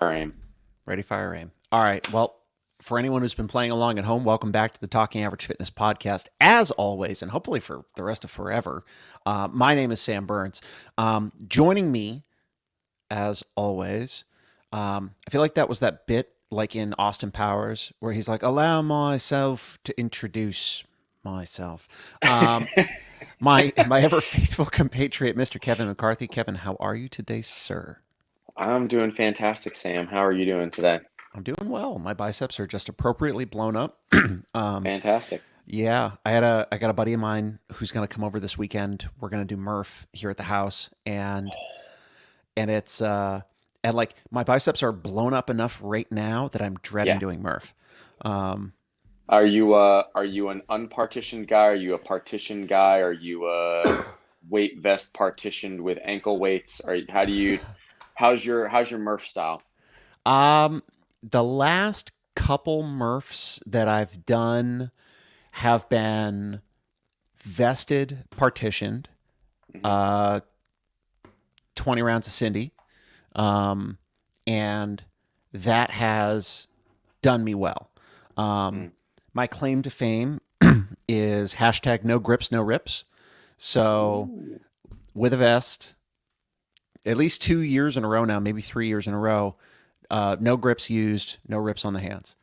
Aim. Ready, fire, aim. All right. Well, for anyone who's been playing along at home, welcome back to the Talking Average Fitness podcast. As always, and hopefully for the rest of forever, my name is Sam Burns. Joining me, as always, I feel like that was that bit like in Austin Powers where he's like, allow myself to introduce myself. My ever faithful compatriot, Mr. Kevin McCarthy. Kevin, how are you today, sir? I'm doing fantastic, Sam. How are you doing today? I'm doing well. My biceps are just appropriately blown up. um, Fantastic. yeah, I got a buddy of mine who's going to come over this weekend. We're going to do Murph here at the house, and it's and like my biceps are blown up enough right now that I'm dreading Yeah. doing Murph. Um, Are you an unpartitioned guy? Are you a partitioned guy? Are you a weight vest partitioned with ankle weights? Or how's your Murph style? um, the last couple Murphs that I've done have been vested, partitioned, Hmm. uh, 20 rounds of Cindy. Um, and that has done me well. Um, Mm. my claim to fame is hashtag no grips, no rips. So Ooh. with a vest, at least 2 years in a row now, maybe 3 years in a row, no grips used, no rips on the hands.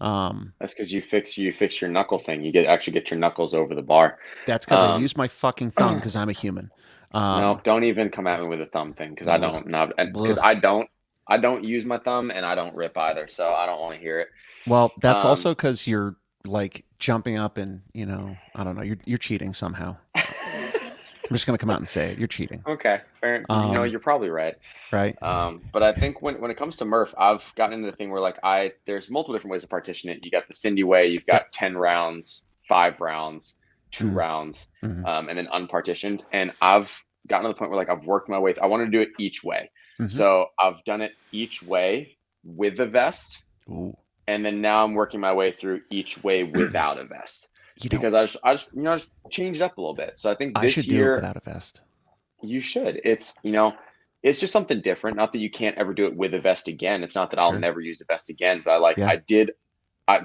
Um, That's because you fix your knuckle thing. You get your knuckles over the bar. that's because I Um, use my fucking thumb because I'm a human. no, Um, don't even come at me with a thumb thing because I bleh, don't not because bleh. I don't use my thumb and I don't rip either, so I don't want to hear it. Well, that's Um, also because you're like jumping up and I don't know, you're cheating somehow. I'm just gonna come out and say it. You're cheating. okay, fair. Um, You're probably right. right? But I think when it comes to Murph, I've gotten into the thing where like there's multiple different ways to partition it. You got the Cindy way, you've Yep. got 10 rounds, 5 rounds, two Mm-hmm. rounds, Mm-hmm. and then unpartitioned. And I've gotten to the point where like I've worked my way. I want to do it each way, Mm-hmm. so I've done it each way with the vest, Ooh. and then now I'm working my way through each way without a vest You know, because I just changed up a little bit. So I think I this should do it year without a vest. you should. It's just something different. Not that you can't ever do it with a vest again. It's not that I'll Sure. never use a vest again, but Yeah.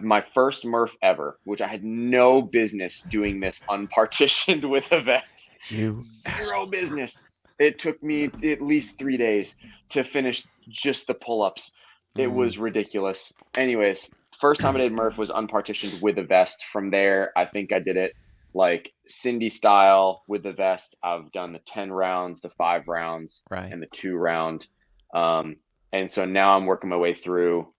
my first Murph ever, which I had no business doing this unpartitioned with a vest. You Zero asshole. business. It took me at least 3 days to finish just the pull-ups. It Mm. was ridiculous. Anyways, first time I did Murph was unpartitioned with a vest. From there, I think I did it like Cindy style with the vest. I've done the 10 rounds, the 5 rounds, Right. and the 2 round. Um, and so now I'm working my way through.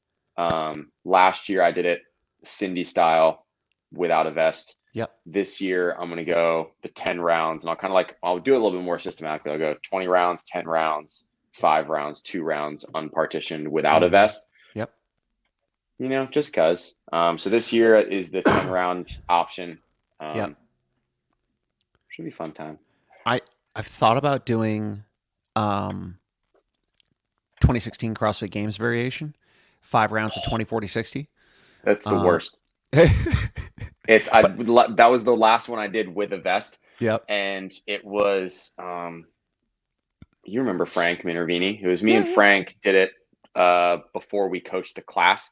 Last year I did it Cindy style without a vest. Yep. This year I'm gonna go the 10 rounds, and I'll do it a little bit more systematically. I'll go 20 rounds, 10 rounds, 5 rounds, 2 rounds, unpartitioned without a Mm-hmm. vest. Yep. Just cause. So this year is the 10 round option. Yep. Um, should be a fun time. I I've thought about doing um 2016 CrossFit Games variation, 5 rounds of 20, 40, 60. That's the Um, worst. It's I but that was the last one I did with a vest, yep. and it was you remember Frank Minervini? It was me Yeah. and Yeah. Frank did it before we coached the class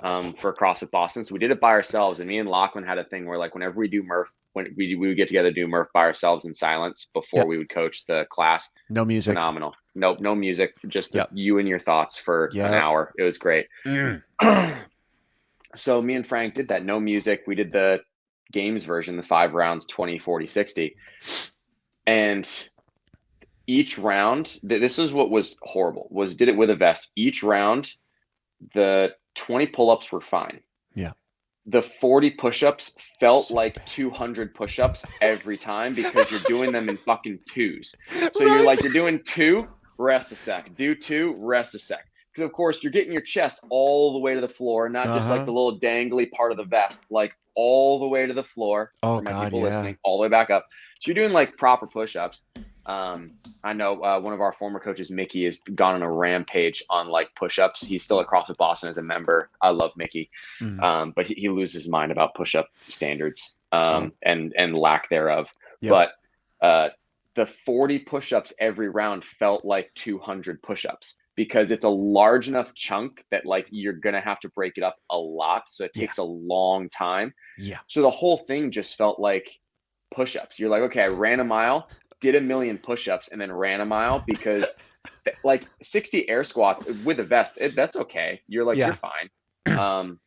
for CrossFit Boston. So we did it by ourselves, and me and Lachlan had a thing where like whenever we do Murph, when we would get together do Murph by ourselves in silence before Yep. we would coach the class. No music. Phenomenal. Nope, no music, just Yep. you and your thoughts for an Yep. hour. It was great. Mm. So me and Frank did that. No music. We did the games version, the 5 rounds, 20, 40, 60. And each round, this is what was horrible, was did it with a vest. Each round, the 20 pull-ups were fine. Yeah. The 40 push-ups felt So like bad. 200 push-ups every time because you're doing them in fucking twos. So Right. you're doing two, rest a sec. Do two, rest a sec. Because of course you're getting your chest all the way to the floor, not Uh just like huh. the little dangly part of the vest, like all the way to the floor Oh for my God. people Yeah. listening, all the way back up. So you're doing like proper push-ups. I know one of our former coaches, Mickey, has gone on a rampage on like push-ups. He's still at CrossFit Boston as a member. I love Mickey, Mm. but he loses his mind about push-up standards Oh. and lack thereof. Yep. But uh, the 40 push-ups every round felt like 200 push-ups because it's a large enough chunk that like you're gonna have to break it up a lot. So it Yeah. takes a long time. Yeah. So the whole thing just felt like push-ups. You're like, okay, I ran a mile, did a million push-ups, and then ran a mile because like 60 air squats with a vest, that's okay. You're like, you're Yeah. fine. Um,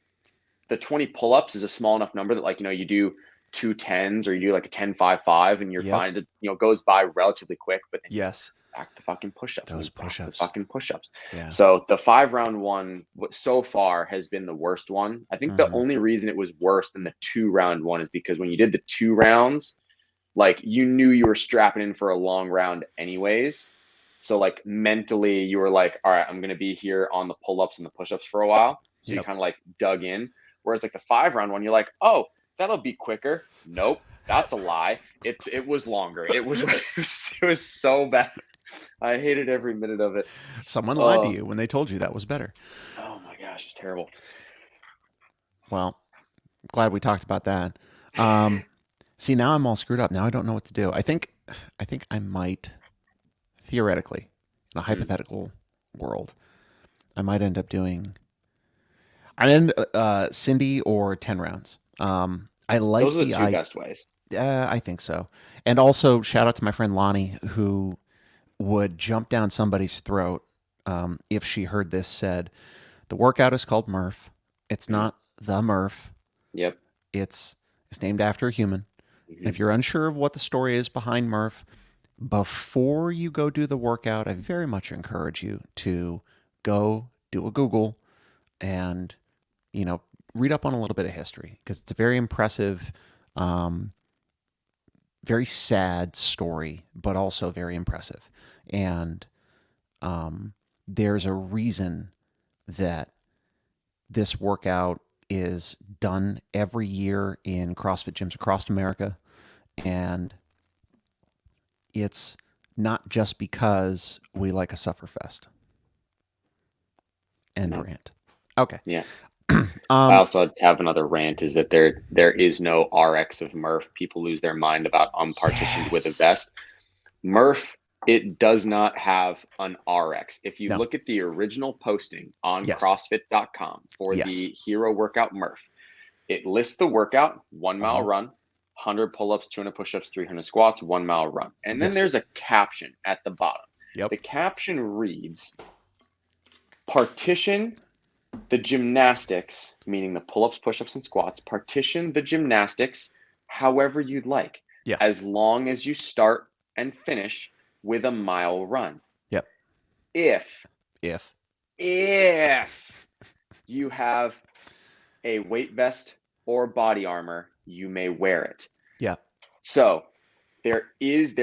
the 20 pull-ups is a small enough number that like, you do 2 10s or you do like a 10 5 5 and you're Yep. fine. It, goes by relatively quick, but then you Yes. back to fucking push-ups and Those then back to push-ups. fucking push-ups. Yeah. So the 5 round one so far has been the worst one. I think the Mm-hmm. only reason it was worse than the 2 round one is because when you did the 2 rounds, like you knew you were strapping in for a long round anyways. So like mentally you were like, all right, I'm going to be here on the pull-ups and the push-ups for a while. So you Yep. kind of like dug in. Whereas like the 5 round one, you're like, oh, that'll be quicker. Nope. That's a lie. It was longer. It was so bad. I hated every minute of it. Someone lied to Oh, you when they told you that was better. oh my gosh, it's terrible. Well, glad we talked about that. Um, See, now I'm all screwed up. Now I don't know what to do. I think I might theoretically, in a Mm. hypothetical world, I might end up doing. I end Cindy or 10 rounds. I like Those are the the two I. best ways. I think so. And also shout out to my friend Lonnie who would jump down somebody's throat if she heard this said. The workout is called Murph. It's Mm. not the Murph. Yep. It's named after a human. And Hmm. if you're unsure of what the story is behind Murph, before you go do the workout, I very much encourage you to go do a Google and, you know, read up on a little bit of history because it's a very impressive, um, very sad story, but also very impressive. And there's a reason that this workout is done every year in CrossFit gyms across America. And it's not just because we like a sufferfest. End No. rant. Okay. Yeah. I um, also have another rant is that there is no RX of Murph. People lose their mind about unpartitioned with a yes. vest. Murph, it does not have an RX. If you No. look at the original posting on Yes. CrossFit.com for Yes. the hero workout Murph, it lists the workout 1 mile Uh-huh. run, 100 pull ups, 200 push ups, 300 squats, 1 mile run. And then Yes. there's a caption at the bottom. Yep. The caption reads, partition the gymnastics, meaning the pull ups, push ups, and squats, partition the gymnastics however you'd like, Yes. as long as you start and finish with a mile run. Yep. If, If. if you have a weight vest or body armor, you may wear it. Yeah. So there is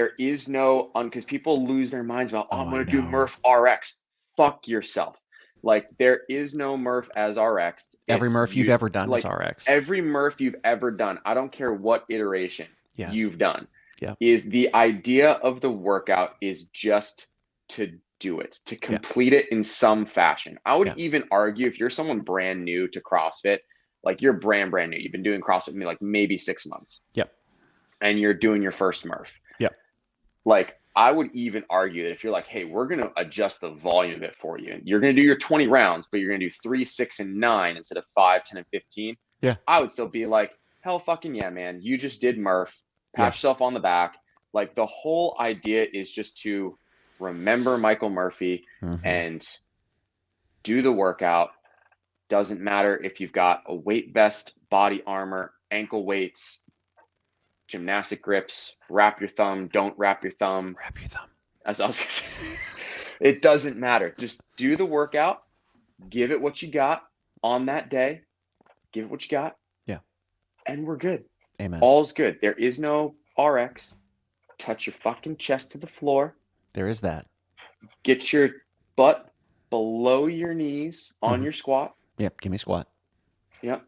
no because people lose their minds about, oh, Oh, I'm I gonna do know. Murph RX. Fuck yourself. Like there is no Murph as RX. Every It's Murph you've you ever done is like RX. every Murph you've ever done. I don't care what iteration Yes. you've done. Yeah. Is the idea of the workout is just to do it, to Yeah. complete it in some fashion. I would Yeah. even argue if you're someone brand new to CrossFit, like you're brand new, you've been doing CrossFit like maybe 6 months, Yep. and you're doing your first Murph. Yep. Like I would even argue that if you're like, hey, we're going to adjust the volume of it for you. You're going to do your 20 rounds, but you're going to do 3, 6, and 9 instead of 5, 10, and 15. Yeah. I would still be like, hell fucking yeah, man. You just did Murph. Pat Yes. yourself on the back. Like the whole idea is just to remember Michael Murphy Mm-hmm. and do the workout. Doesn't matter if you've got a weight vest, body armor, ankle weights, gymnastic grips, wrap your thumb, don't wrap your thumb. Wrap your thumb. As I was gonna say, it doesn't matter. Just do the workout, give it what you got on that day, give it what you got. Yeah. And we're good. Amen. All's good. There is no RX. Touch your fucking chest to the floor. There is that. Get your butt below your knees on Mhm. your squat. Yep. Give me a squat. Yep.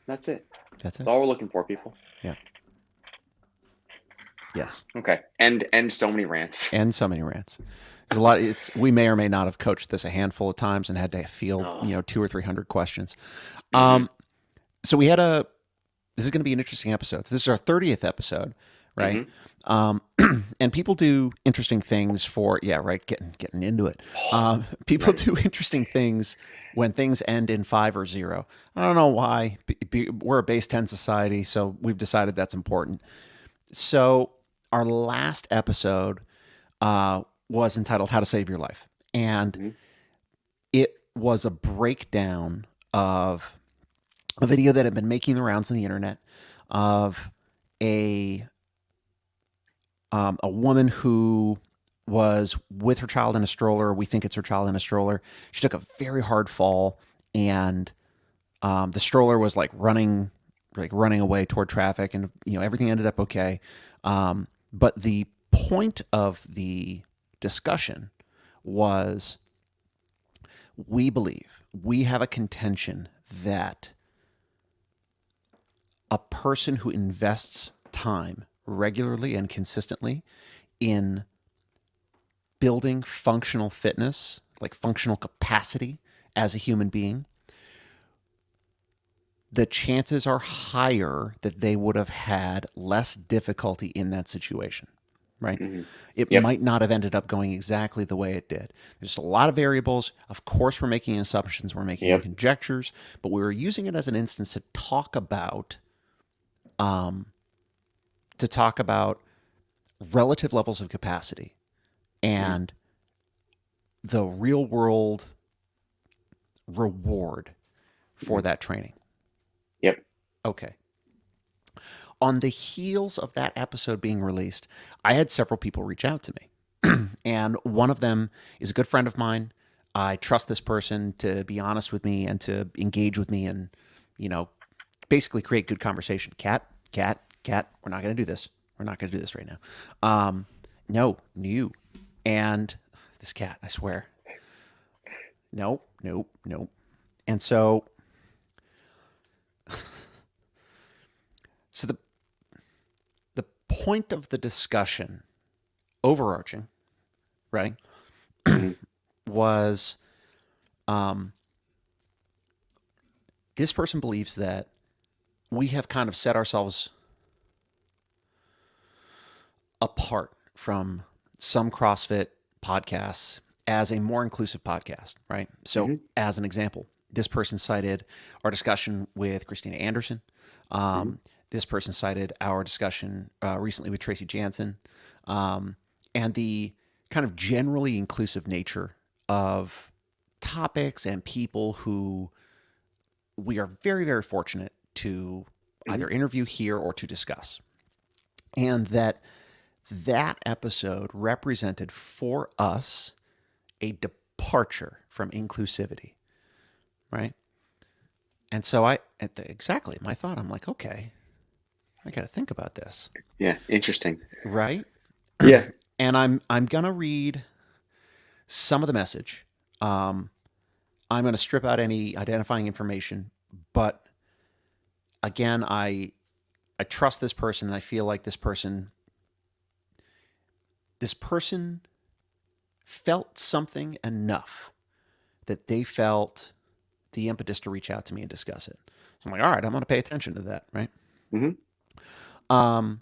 That's it. That's That's it. all we're looking for, people. Yeah. Yes. Okay. And so many rants. And so many rants. There's a lot. We may or may not have coached this a handful of times and had to field, Oh. 200 or 300 questions. Mhm. So we had this is going to be an interesting episode. So this is our 30th episode. right? Mm-hmm. Um, and people do interesting things for, yeah, right, getting into it. Oh, I'm People ready. do interesting things when things end in 5 or 0. I don't know why. We're a base 10 society, so we've decided that's important. So our last episode was entitled "How to Save Your Life," and Mm-hmm. it was a breakdown of a video that had been making the rounds on the internet of a a woman who was with her child in a stroller. We think it's her child in a stroller. She took a very hard fall, and the stroller was like running away toward traffic, and everything ended up okay. But the point of the discussion was we have a contention that a person who invests time regularly and consistently in building functional fitness, like functional capacity as a human being, the chances are higher that they would have had less difficulty in that situation, right? Mm-hmm. It Yep. might not have ended up going exactly the way it did. There's a lot of variables. Of course, we're making assumptions, we're making Yep. conjectures, but we were using it as an instance um, to talk about relative levels of capacity Mm-hmm. and the real world reward for Mm-hmm. that training. Yep. Okay. On the heels of that episode being released, I had several people reach out to me. And one of them is a good friend of mine. I trust this person to be honest with me and to engage with me and, you know, basically create good conversation. Cat, we're not going to do this. We're not going to do this right now. No, you. And this cat, I swear. Nope, nope, nope. And so the point of the discussion, overarching, right, Mm-hmm. was um, this person believes that we have kind of set ourselves apart from some CrossFit podcasts as a more inclusive podcast, right? So, Mm-hmm. as an example, this person cited our discussion with Christina Anderson. Mm-hmm. Um, this person cited our discussion recently with Tracy Jansen, um, and the kind of generally inclusive nature of topics and people who we are very, very fortunate to Mm-hmm. either interview here or to discuss. And that episode represented for us a departure from inclusivity, right? And so exactly my thought, I'm like, okay, I got to think about this, Yeah. Interesting. right? Yeah. And I'm gonna read some of the message. Um, I'm gonna strip out any identifying information, but again, I trust this person, and I feel like this person felt something enough that they felt the impetus to reach out to me and discuss it. So I'm like, all right, I'm going to pay attention to that, right? Mm-hmm. Um,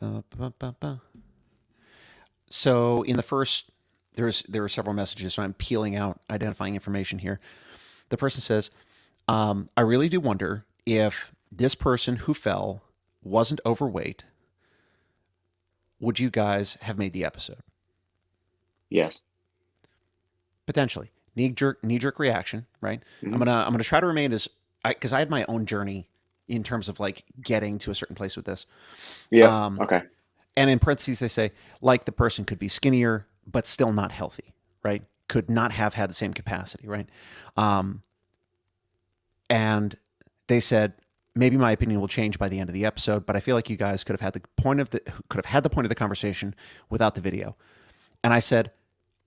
ba, ba, ba, ba. So in the first, there are several messages, so I'm peeling out identifying information here. The person says, I really do wonder if this person who fell wasn't overweight, would you guys have made the episode? Yes. Potentially. Knee jerk reaction, right? Mm-hmm. I'm gonna try to remain as because I had my own journey in terms of like getting to a certain place with this. Yep. Um, Okay. and in parentheses, they say, like the person could be skinnier, but still not healthy, right? Could not have had the same capacity, right? Um, and they said, maybe my opinion will change by the end of the episode, but I feel like you guys could have had the point of the conversation without the video. And I said,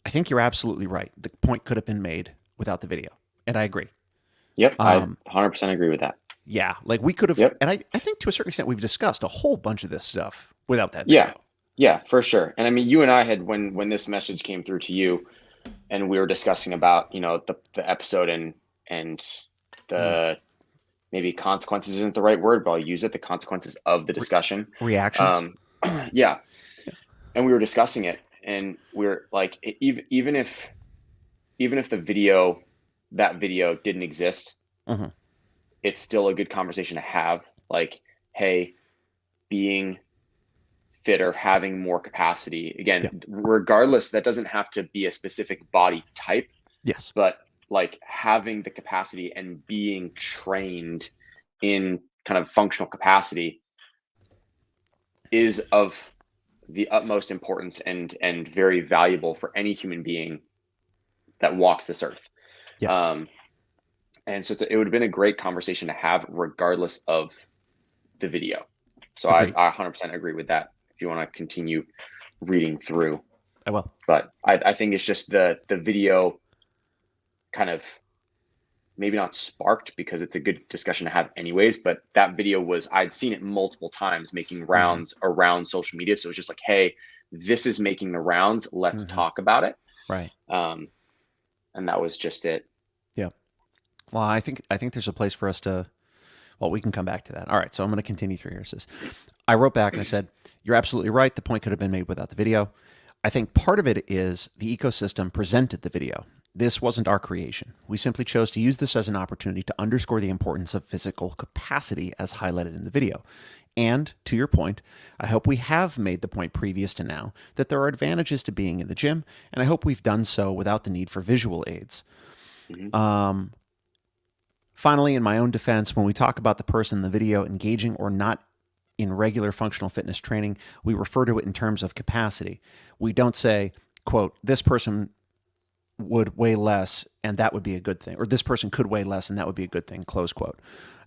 I think you're absolutely right. The point could have been made without the video. And I agree. Yep. I Um, 100% agree with that. yeah, like we could have, Yep. and I think to a certain extent, we've discussed a whole bunch of this stuff without that Yeah. video. Yeah, for sure. And I mean, you and I had when this message came through to you, and we were discussing about the episode and Mm, the maybe consequences isn't the right word, but I'll use it, the consequences of the Re- discussion. reactions. Um, yeah. Yeah. And we were discussing it, and we're like, even if the video, that video didn't exist, Hmm. it's still a good conversation to have. Like, hey, being fitter, having more capacity. Yeah. Again, regardless, that doesn't have to be a specific body type, Yes. but like having the capacity and being trained in kind of functional capacity is of the utmost importance and very valuable for any human being that walks this earth. Yes. Um, and so it would have been a great conversation to have regardless of the video. So Agreed. I 100% agree with that if you want to continue reading through. I will. But I think it's just the video kind of maybe not sparked because it's a good discussion to have anyways, but that video was, I'd seen it multiple times making Hmm. rounds around social media. So it's just like, hey, this is making the rounds. Let's Hmm. talk about it. Right. Um, and that was just it. Yeah. Well, I think there's a place for us to. Well, we can come back to that. All right. So I'm going to continue through here. It says, I wrote back and I said, "You're absolutely right. The point could have been made without the video. I think part of it is the ecosystem presented the video. This wasn't our creation. We simply chose to use this as an opportunity to underscore the importance of physical capacity as highlighted in the video. And to your point, I hope we have made the point previous to now that there are advantages to being in the gym, and I hope we've done so without the need for visual aids. Mhm. Um, Finally, in my own defense, when we talk about the person in the video engaging or not in regular functional fitness training, we refer to it in terms of capacity. We don't say, quote, this person would weigh less and that would be a good thing, or this person could weigh less and that would be a good thing, close quote.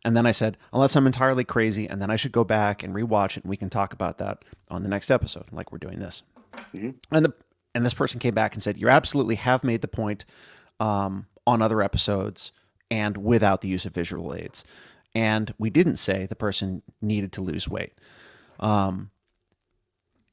And then I said, unless I'm entirely crazy, and then I should go back and rewatch it and we can talk about that on the next episode, like we're doing this. Mhm. And this person came back and said, you absolutely have made the point on other episodes and without the use of visual aids. And we didn't say the person needed to lose weight. Um,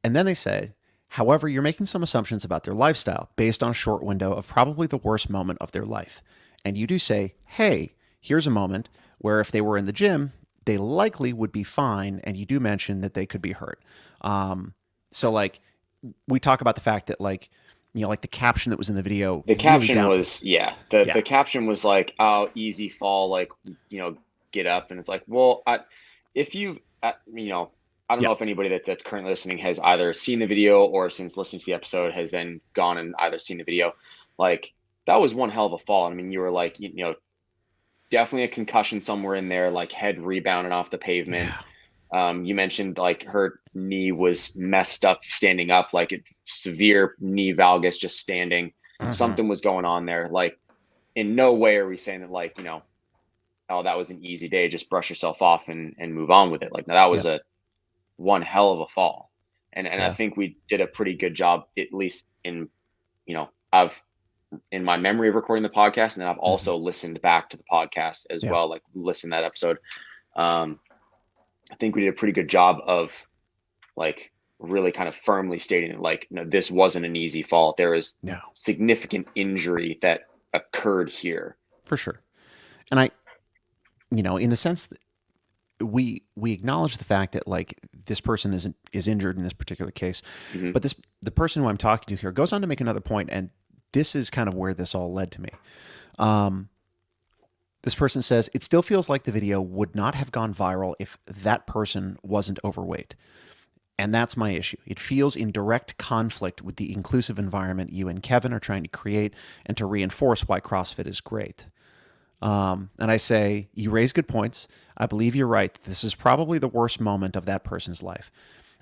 and then they say, however, you're making some assumptions about their lifestyle based on a short window of probably the worst moment of their life. And you do say, hey, here's a moment where if they were in the gym, they likely would be fine. And you do mention that they could be hurt. So, like, we talk about the fact that, like, like the caption that was in the video The really caption down. was, yeah, the Yeah. caption was like, "Oh, easy fall, like, get up." And it's like, well, if you, I don't Yeah. know if anybody that's currently listening has either seen the video or since listening to the episode has then gone and either seen the video. Like, that was one hell of a fall. I mean, you were like, definitely a concussion somewhere in there, like head rebounding off the pavement. Yeah. You mentioned like her knee was messed up standing up, like severe knee valgus just standing. Hmm. Something was going on there. Like, in no way are we saying that, like, oh, that was an easy day, just brush yourself off and move on with it. Like, no, that was Yeah. a one hell of a fall. And I Yeah. think we did a pretty good job, at least in, I've in my memory of recording the podcast, and then I've Hmm. also listened back to the podcast as Yeah. well, like listen to that episode. Um, I think we did a pretty good job of like really kind of firmly stating that, like, this wasn't an easy fall. There is No, significant injury that occurred here. for sure. And I, in the sense that we acknowledge the fact that like this person is injured in this particular case, Hmm. but the person who I'm talking to here goes on to make another point, and this is kind of where this all led to me. Um, this person says it still feels like the video would not have gone viral if that person wasn't overweight. And that's my issue. It feels in direct conflict with the inclusive environment you and Kevin are trying to create and to reinforce why CrossFit is great. And I say, you raise good points. I believe you're right. This is probably the worst moment of that person's life.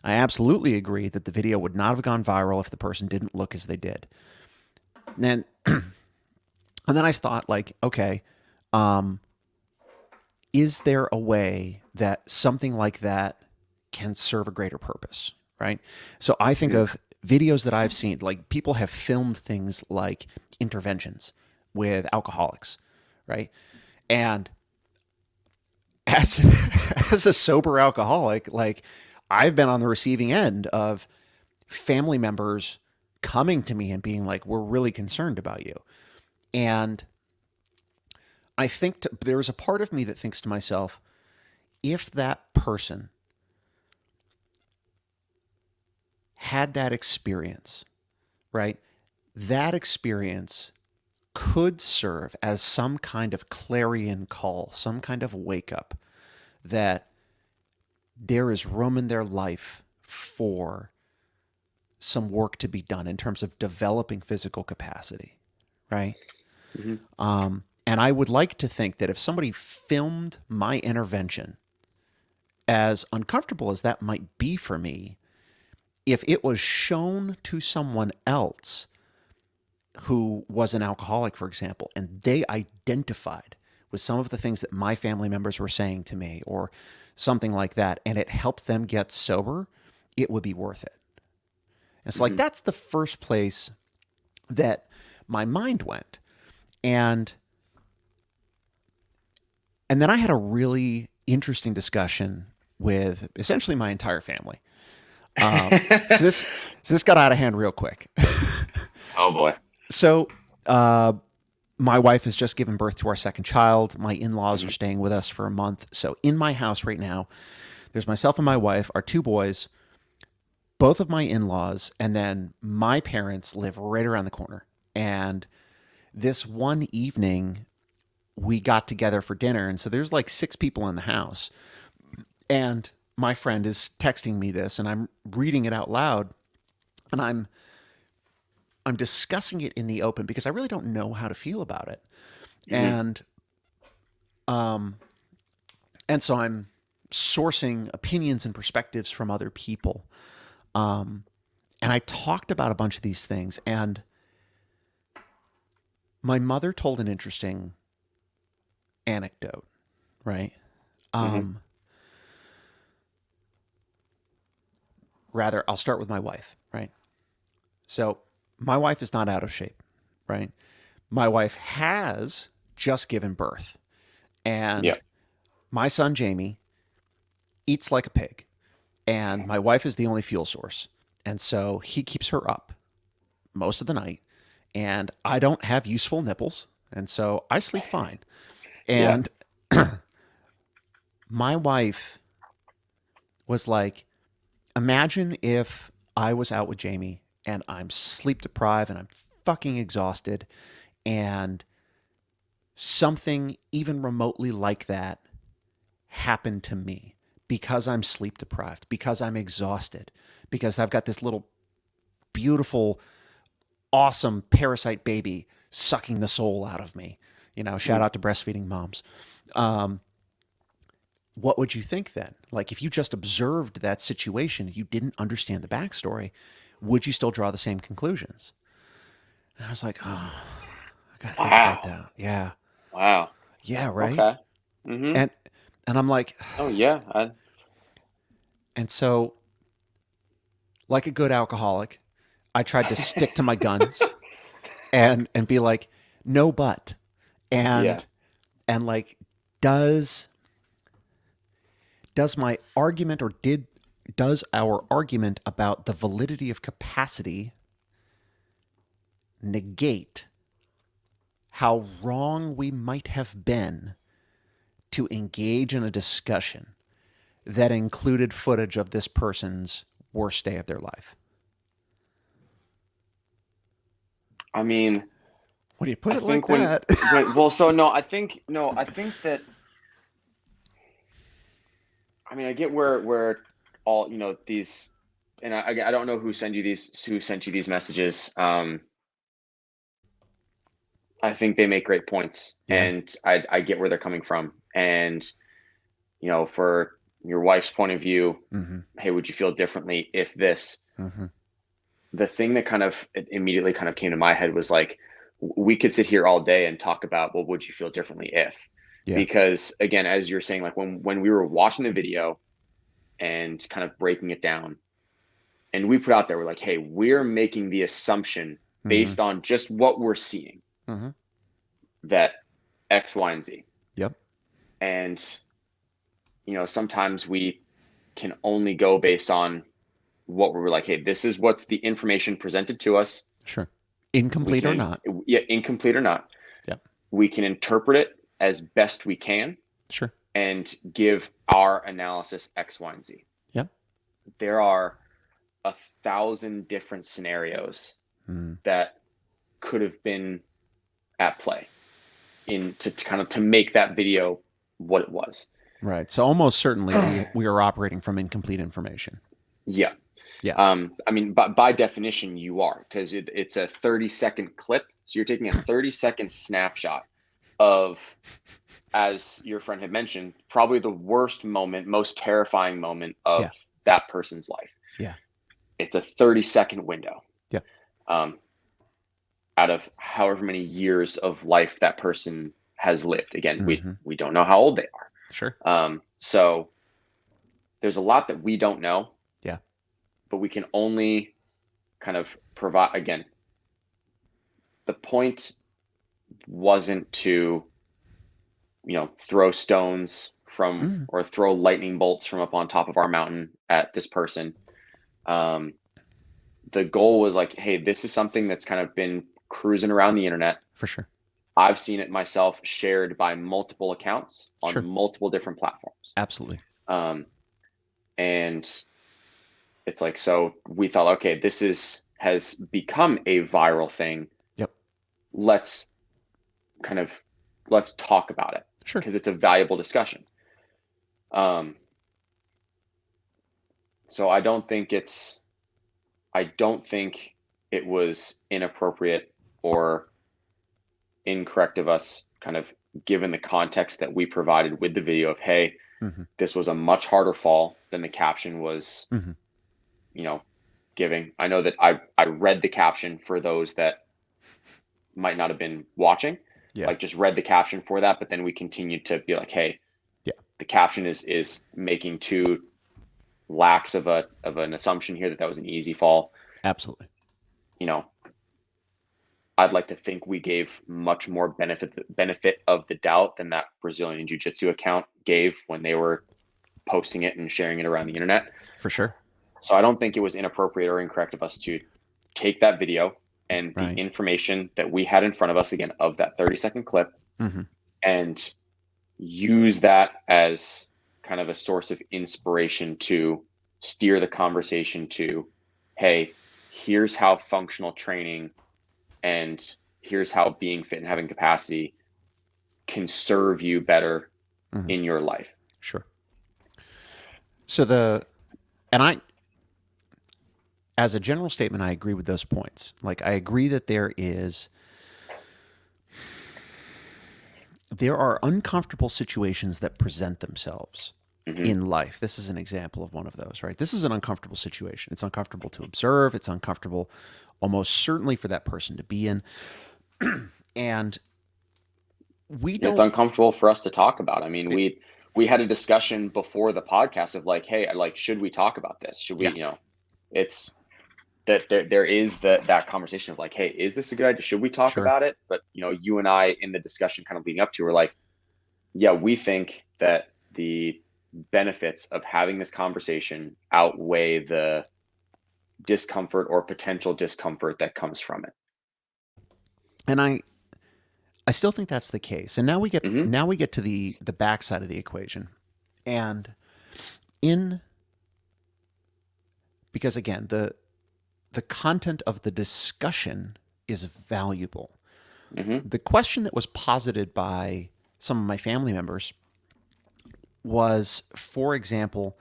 I absolutely agree that the video would not have gone viral if the person didn't look as they did. And and then I thought, like, okay, um, is there a way that something like that can serve a greater purpose? Right. So I think Hmm. of videos that I've seen, like people have filmed things like interventions with alcoholics, right? And as as a sober alcoholic, like I've been on the receiving end of family members coming to me and being like, "We're really concerned about you," and there's a part of me that thinks to myself, if that person had that experience, right? That experience could serve as some kind of clarion call, some kind of wake up that there is room in their life for some work to be done in terms of developing physical capacity, right? Hmm. And I would like to think that if somebody filmed my intervention, as uncomfortable as that might be for me, if it was shown to someone else who was an alcoholic, for example, and they identified with some of the things that my family members were saying to me or something like that, and it helped them get sober, it would be worth it. And so, like, Hmm. that's the first place that my mind went. And and then I had a really interesting discussion with essentially my entire family. Uh, so this so this got out of hand real quick. Oh boy. So uh, my wife has just given birth to our second child. My in-laws are Hmm. staying with us for a month. So in my house right now, there's myself and my wife, our two boys, both of my in-laws, and then my parents live right around the corner. And this one evening, we got together for dinner, and so there's like six people in the house. And my friend is texting me this, and I'm reading it out loud, and I'm discussing it in the open because I really don't know how to feel about it. Hmm. And um and so I'm sourcing opinions and perspectives from other people. Um and I talked about a bunch of these things, and my mother told an interesting anecdote, right? Hmm. Um Rather, I'll start with my wife, right? So, my wife is not out of shape, right? My wife has just given birth, Yeah. and my son Jamie eats like a pig, and my wife is the only fuel source. And so he keeps her up most of the night, and I don't have useful nipples, and so I sleep fine. Yeah. And my wife was like, imagine if I was out with Jamie and I'm sleep deprived and I'm fucking exhausted, and something even remotely like that happened to me because I'm sleep deprived, because I'm exhausted, because I've got this little beautiful, awesome parasite baby sucking the soul out of me. Shout Hmm. out to breastfeeding moms. Um, what would you think then? Like, if you just observed that situation, you didn't understand the backstory, would you still draw the same conclusions? And I was like, oh, I gotta think about Wow. that. Yeah, Wow. yeah, right. Okay. Hmm. And and I'm like, Oh yeah. and so like a good alcoholic, I tried to stick to my guns and be like, no, but Yeah. and and like, does does my argument or did does our argument about the validity of capacity negate how wrong we might have been to engage in a discussion that included footage of this person's worst day of their life? I mean, When you put I it like think when that. well, so no, I think that I mean, I get where all these, and I don't know who sent you these messages. I think they make great points, Yeah. and I get where they're coming from. And for your wife's point of view, Mm-hmm. hey, would you feel differently if this? Mm-hmm. The thing that kind of immediately kind of came to my head was like, we could sit here all day and talk about, well, would you feel differently if? Yeah. Because again, as you're saying, like when we were watching the video and kind of breaking it down, and we put out there, we're like, hey, we're making the assumption Mm-hmm. based on just what we're seeing Mm-hmm. that X, Y, and Z. Yep. And sometimes we can only go based on what we're like, hey, this is what's the information presented to us. Sure. We Incomplete or can, not. yeah, incomplete or not. Yep. We can interpret it as best we can Sure. and give our analysis X, Y, and Z. Yep. There are 1,000 different scenarios Mm. that could have been at play in to kind of to make that video what it was. Right. So almost certainly we are operating from incomplete information. Yeah. Yeah. I mean, by definition, you are, because it's a 30-second clip. So you're taking a 30-second snapshot of, as your friend had mentioned, probably the worst moment, most terrifying moment Yeah. of that person's life. Yeah. It's a 30-second window. Yeah. Um, out of however many years of life that person has lived. Again, Mm-hmm. we don't know how old they Sure. are. So there's a lot that we don't know, Yeah. but we can only kind of provide. Again, the point wasn't to, throw stones from Mm-hmm. or throw lightning bolts from up on top of our mountain at this person. Um, the goal was like, hey, this is something that's kind of been cruising around the internet. For sure. I've seen it myself shared by multiple accounts on Sure. multiple different platforms. Absolutely. Um, and it's like, so we thought, okay, has become a viral thing. Yep. Let's let's talk about it Sure. because it's a valuable discussion. So I don't think it was inappropriate or incorrect of us, kind of given the context that we provided with the video of, hey, Mm-hmm. this was a much harder fall than the caption was, Mm-hmm. Giving. I know that I read the caption for those that might not have been watching, Yeah. like just read the caption for that, but then we continued to be like, hey, yeah, the caption is making too lax of an assumption here that was an easy fall. Absolutely. I'd like to think we gave much more benefit of the doubt than that Brazilian Jiu-Jitsu account gave when they were posting it and sharing it around the internet. For sure. So I don't think it was inappropriate or incorrect of us to take that video and the Right. information that we had in front of us, again, of that 30-second clip, Mm-hmm. and use that as kind of a source of inspiration to steer the conversation to, hey, here's how functional training and here's how being fit and having capacity can serve you better Mm-hmm. in your life. Sure. So as a general statement, I agree with those points. Like, I agree that there are uncomfortable situations that present themselves Mm-hmm. in life. This is an example of one of those, right? This is an uncomfortable situation. It's uncomfortable to observe. It's uncomfortable almost certainly for that person to be in. And It's uncomfortable for us to talk about. I mean, we had a discussion before the podcast of like, hey, like, should we talk about this? Should we, yeah, it's that there is that conversation of like, hey, is this a good idea? Should we talk sure. about it? But you and I in the discussion kind of leading up to were like, yeah, we think that the benefits of having this conversation outweigh the discomfort or potential discomfort that comes from it. And I still think that's the case. And now we get Mm-hmm. to the backside of the equation. And in because again, the content of the discussion is valuable. Mm-hmm. The question that was posited by some of my family members was, for example,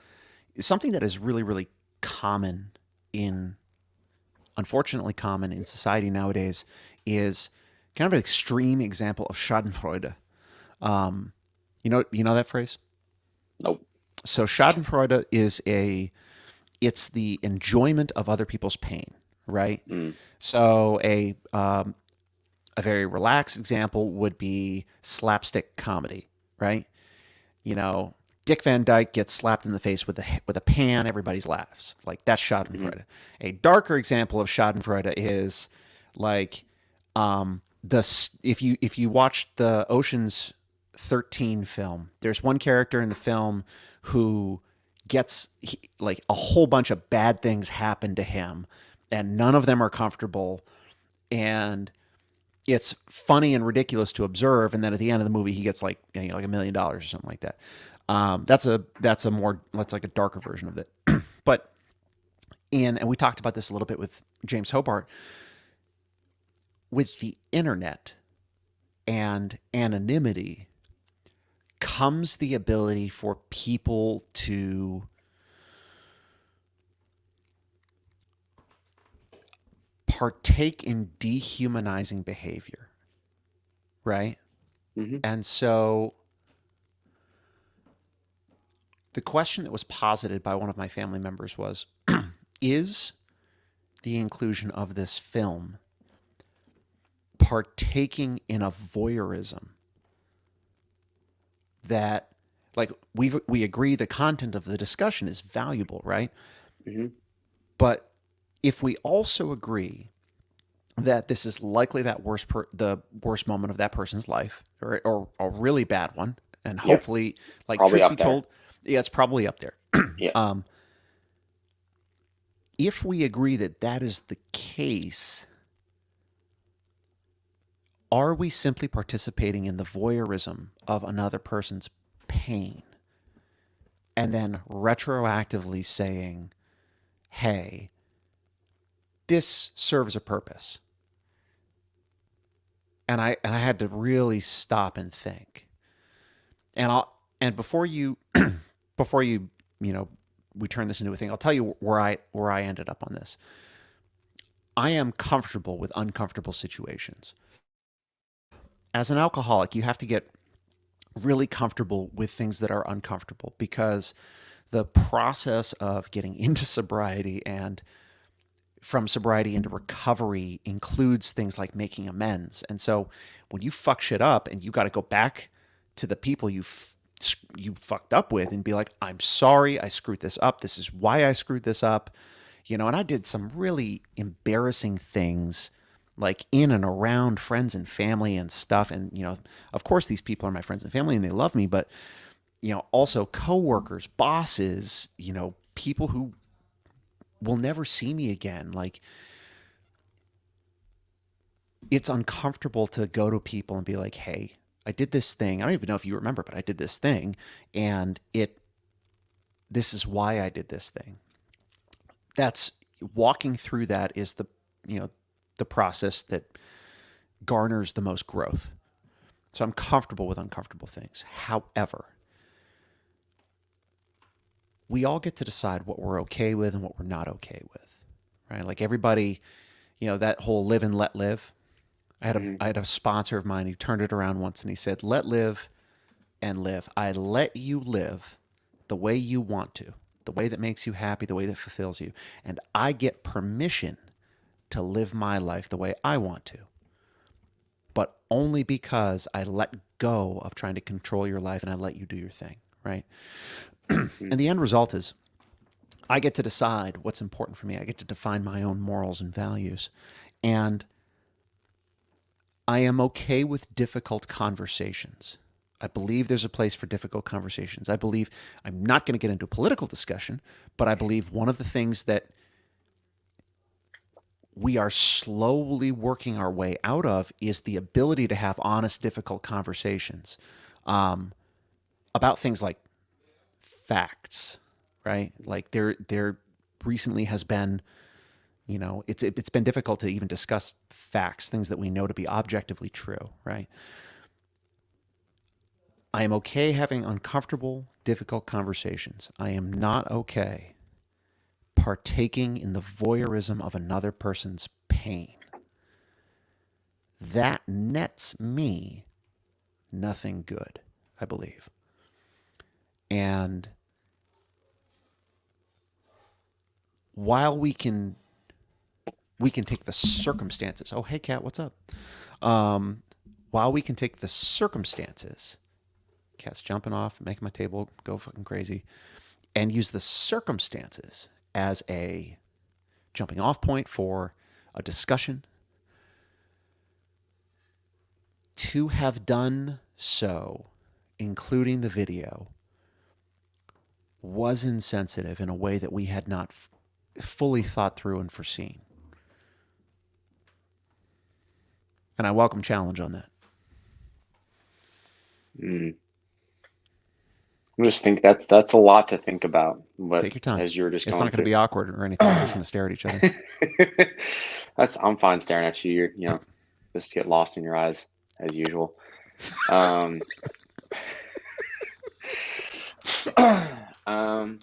something that is really, really common unfortunately common in society nowadays is kind of an extreme example of Schadenfreude. You know that phrase? Nope. So Schadenfreude it's the enjoyment of other people's pain, right? Mm. So a very relaxed example would be slapstick comedy, right? Dick Van Dyke gets slapped in the face with a pan, everybody laughs. Like, that's Schadenfreude. Mm-hmm. A darker example of Schadenfreude is like if you watch the Ocean's 13 film, there's one character in the film who like a whole bunch of bad things happen to him, and none of them are comfortable, and it's funny and ridiculous to observe, and then at the end of the movie, he gets like, you know, like $1 million or something like that. That's like a darker version of it. But and we talked about this a little bit with James Hobart, with the internet and anonymity comes the ability for people to partake in dehumanizing behavior, right? Hmm. And so the question that was posited by one of my family members was, is the inclusion of this film partaking in a voyeurism that, like, we agree the content of the discussion is valuable, right? Hmm. But if we also agree that this is likely the worst moment of that person's life, or a really bad one, and Yep. hopefully, like, Probably truth be up there. told, yeah, it's probably up there. Yeah. um, if we agree that that is the case, are we simply participating in the voyeurism of another person's pain and then retroactively saying, hey, this serves a purpose? And I had to really stop and think. And I'll and before you before you know we turn this into a thing, I'll tell you where I ended up on this. I am comfortable with uncomfortable situations. As an alcoholic, you have to get really comfortable with things that are uncomfortable, because the process of getting into sobriety and from sobriety into recovery includes things like making amends. And so when you fuck shit up and you got to go back to the people you fucked up with and be like, I'm sorry, I screwed this up. This is why I screwed this up. And I did some really embarrassing things, like in and around friends and family and stuff. And, of course, these people are my friends and family and they love me, but, also coworkers, bosses, people who will never see me again. Like, it's uncomfortable to go to people and be like, hey, I did this thing. I don't even know if you remember, but I did this thing. And this is why I did this thing. That's walking through that is the process that garners the most growth. So I'm comfortable with uncomfortable things. However, we all get to decide what we're okay with and what we're not okay with, right? Like everybody, that whole live and let live. I Hmm. had a sponsor of mine who turned it around once and he said, let live and live. I let you live the way you want to, the way that makes you happy, the way that fulfills you. And I get permission to live my life the way I want to, but only because I let go of trying to control your life and I let you do your thing, right? Hmm. And the end result is I get to decide what's important for me. I get to define my own morals and values. And I am okay with difficult conversations. I believe there's a place for difficult conversations. I believe I'm not going to get into a political discussion, but I believe one of the things that we are slowly working our way out of is the ability to have honest, difficult conversations um, about things like facts, right? Like there recently has been, it's been difficult to even discuss facts, things that we know to be objectively true, right? I am okay having uncomfortable, difficult conversations. I am not okay partaking in the voyeurism of another person's pain. That nets me nothing good, I believe. And while we can take the circumstances. Oh, hey Kat, what's up? Um, while we can take the circumstances, Cat's jumping off, making my table go fucking crazy, and use the circumstances as a jumping off point for a discussion. To have done so, including the video, was insensitive in a way that we had not fully thought through and foreseen. And I welcome challenge on that. Mm. I just think that's a lot to think about. What Take your time. as you were just It's not going going to through. be awkward or anything. We're just going to stare at each other. That's I'm fine staring at you. Just get lost in your eyes as usual. Um, um,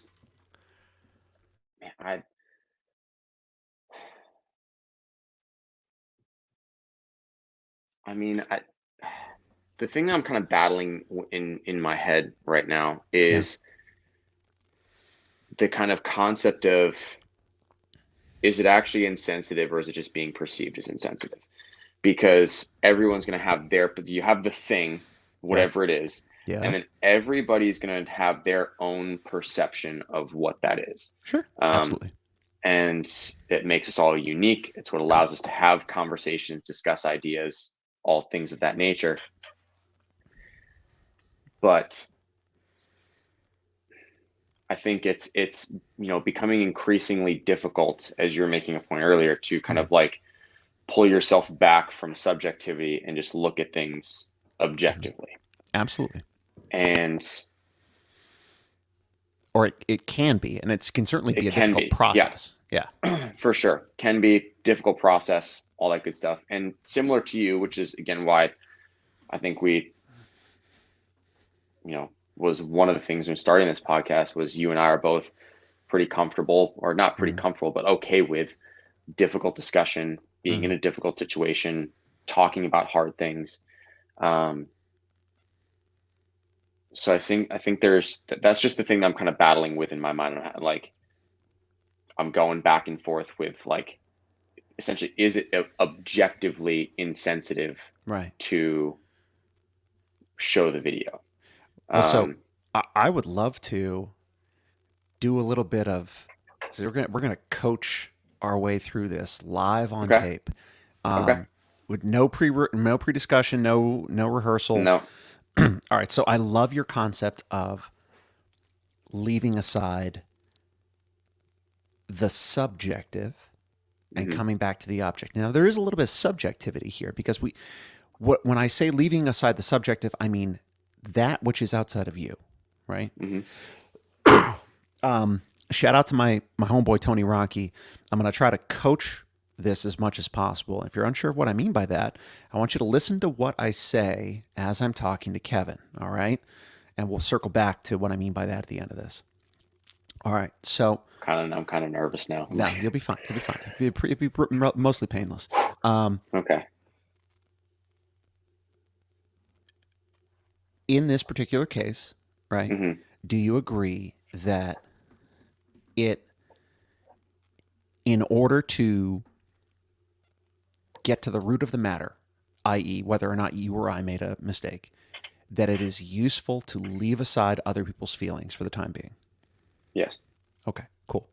I I mean the thing that I'm kind of battling in my head right now Yeah. is the kind of concept of, is it actually insensitive or is it just being perceived as insensitive? Because everyone's going to have you have the thing, Yep. whatever it is, and Yep. then everybody's going to have their own perception of what that is. Sure. Um, Absolutely. and it makes us all unique. It's what allows us to have conversations, discuss ideas, all things of that nature. But I think it's becoming increasingly difficult, as you were making a point earlier, to kind Mhm. of like pull yourself back from subjectivity and just look at things Mhm. objectively. Absolutely. And Or it can be, and it can certainly be it a can difficult be, yeah, process. Yeah. for sure. Can be difficult process, all that good stuff. And similar to you, which is again why I think was one of the things when starting this podcast was you and I are both pretty comfortable, or not pretty Mm-hmm. comfortable, but okay with difficult discussion, being Mm-hmm. in a difficult situation, talking about hard things. Um, so I think that's just the thing that I'm kind of battling with in my mind. Like I'm going back and forth with like essentially, is it objectively insensitive Right. to show the video? Well, so Um, I would love to do a little bit of. So we're gonna coach our way through this live on okay, tape, okay, um, with no pre discussion, no rehearsal. no, All right. So I love your concept of leaving aside the subjective and hmm coming back to the object. Now there is a little bit of subjectivity here because when I say leaving aside the subjective, I mean that which is outside of you, right? hmm Shout out to my homeboy Tony Rocky. I'm going to try to coach this as much as possible. If you're unsure of what I mean by that, I want you to listen to what I say as I'm talking to Kevin. All right, and we'll circle back to what I mean by that at the end of this. All right, so I'm kind of nervous now. no, you'll be fine. You'll be fine. Mostly painless. Okay. In this particular case, right? hmm Do you agree that it, in order to get to the root of the matter, i.e., whether or not you or I made a mistake, that it is useful to leave aside other people's feelings for the time being? Yes. Okay, cool.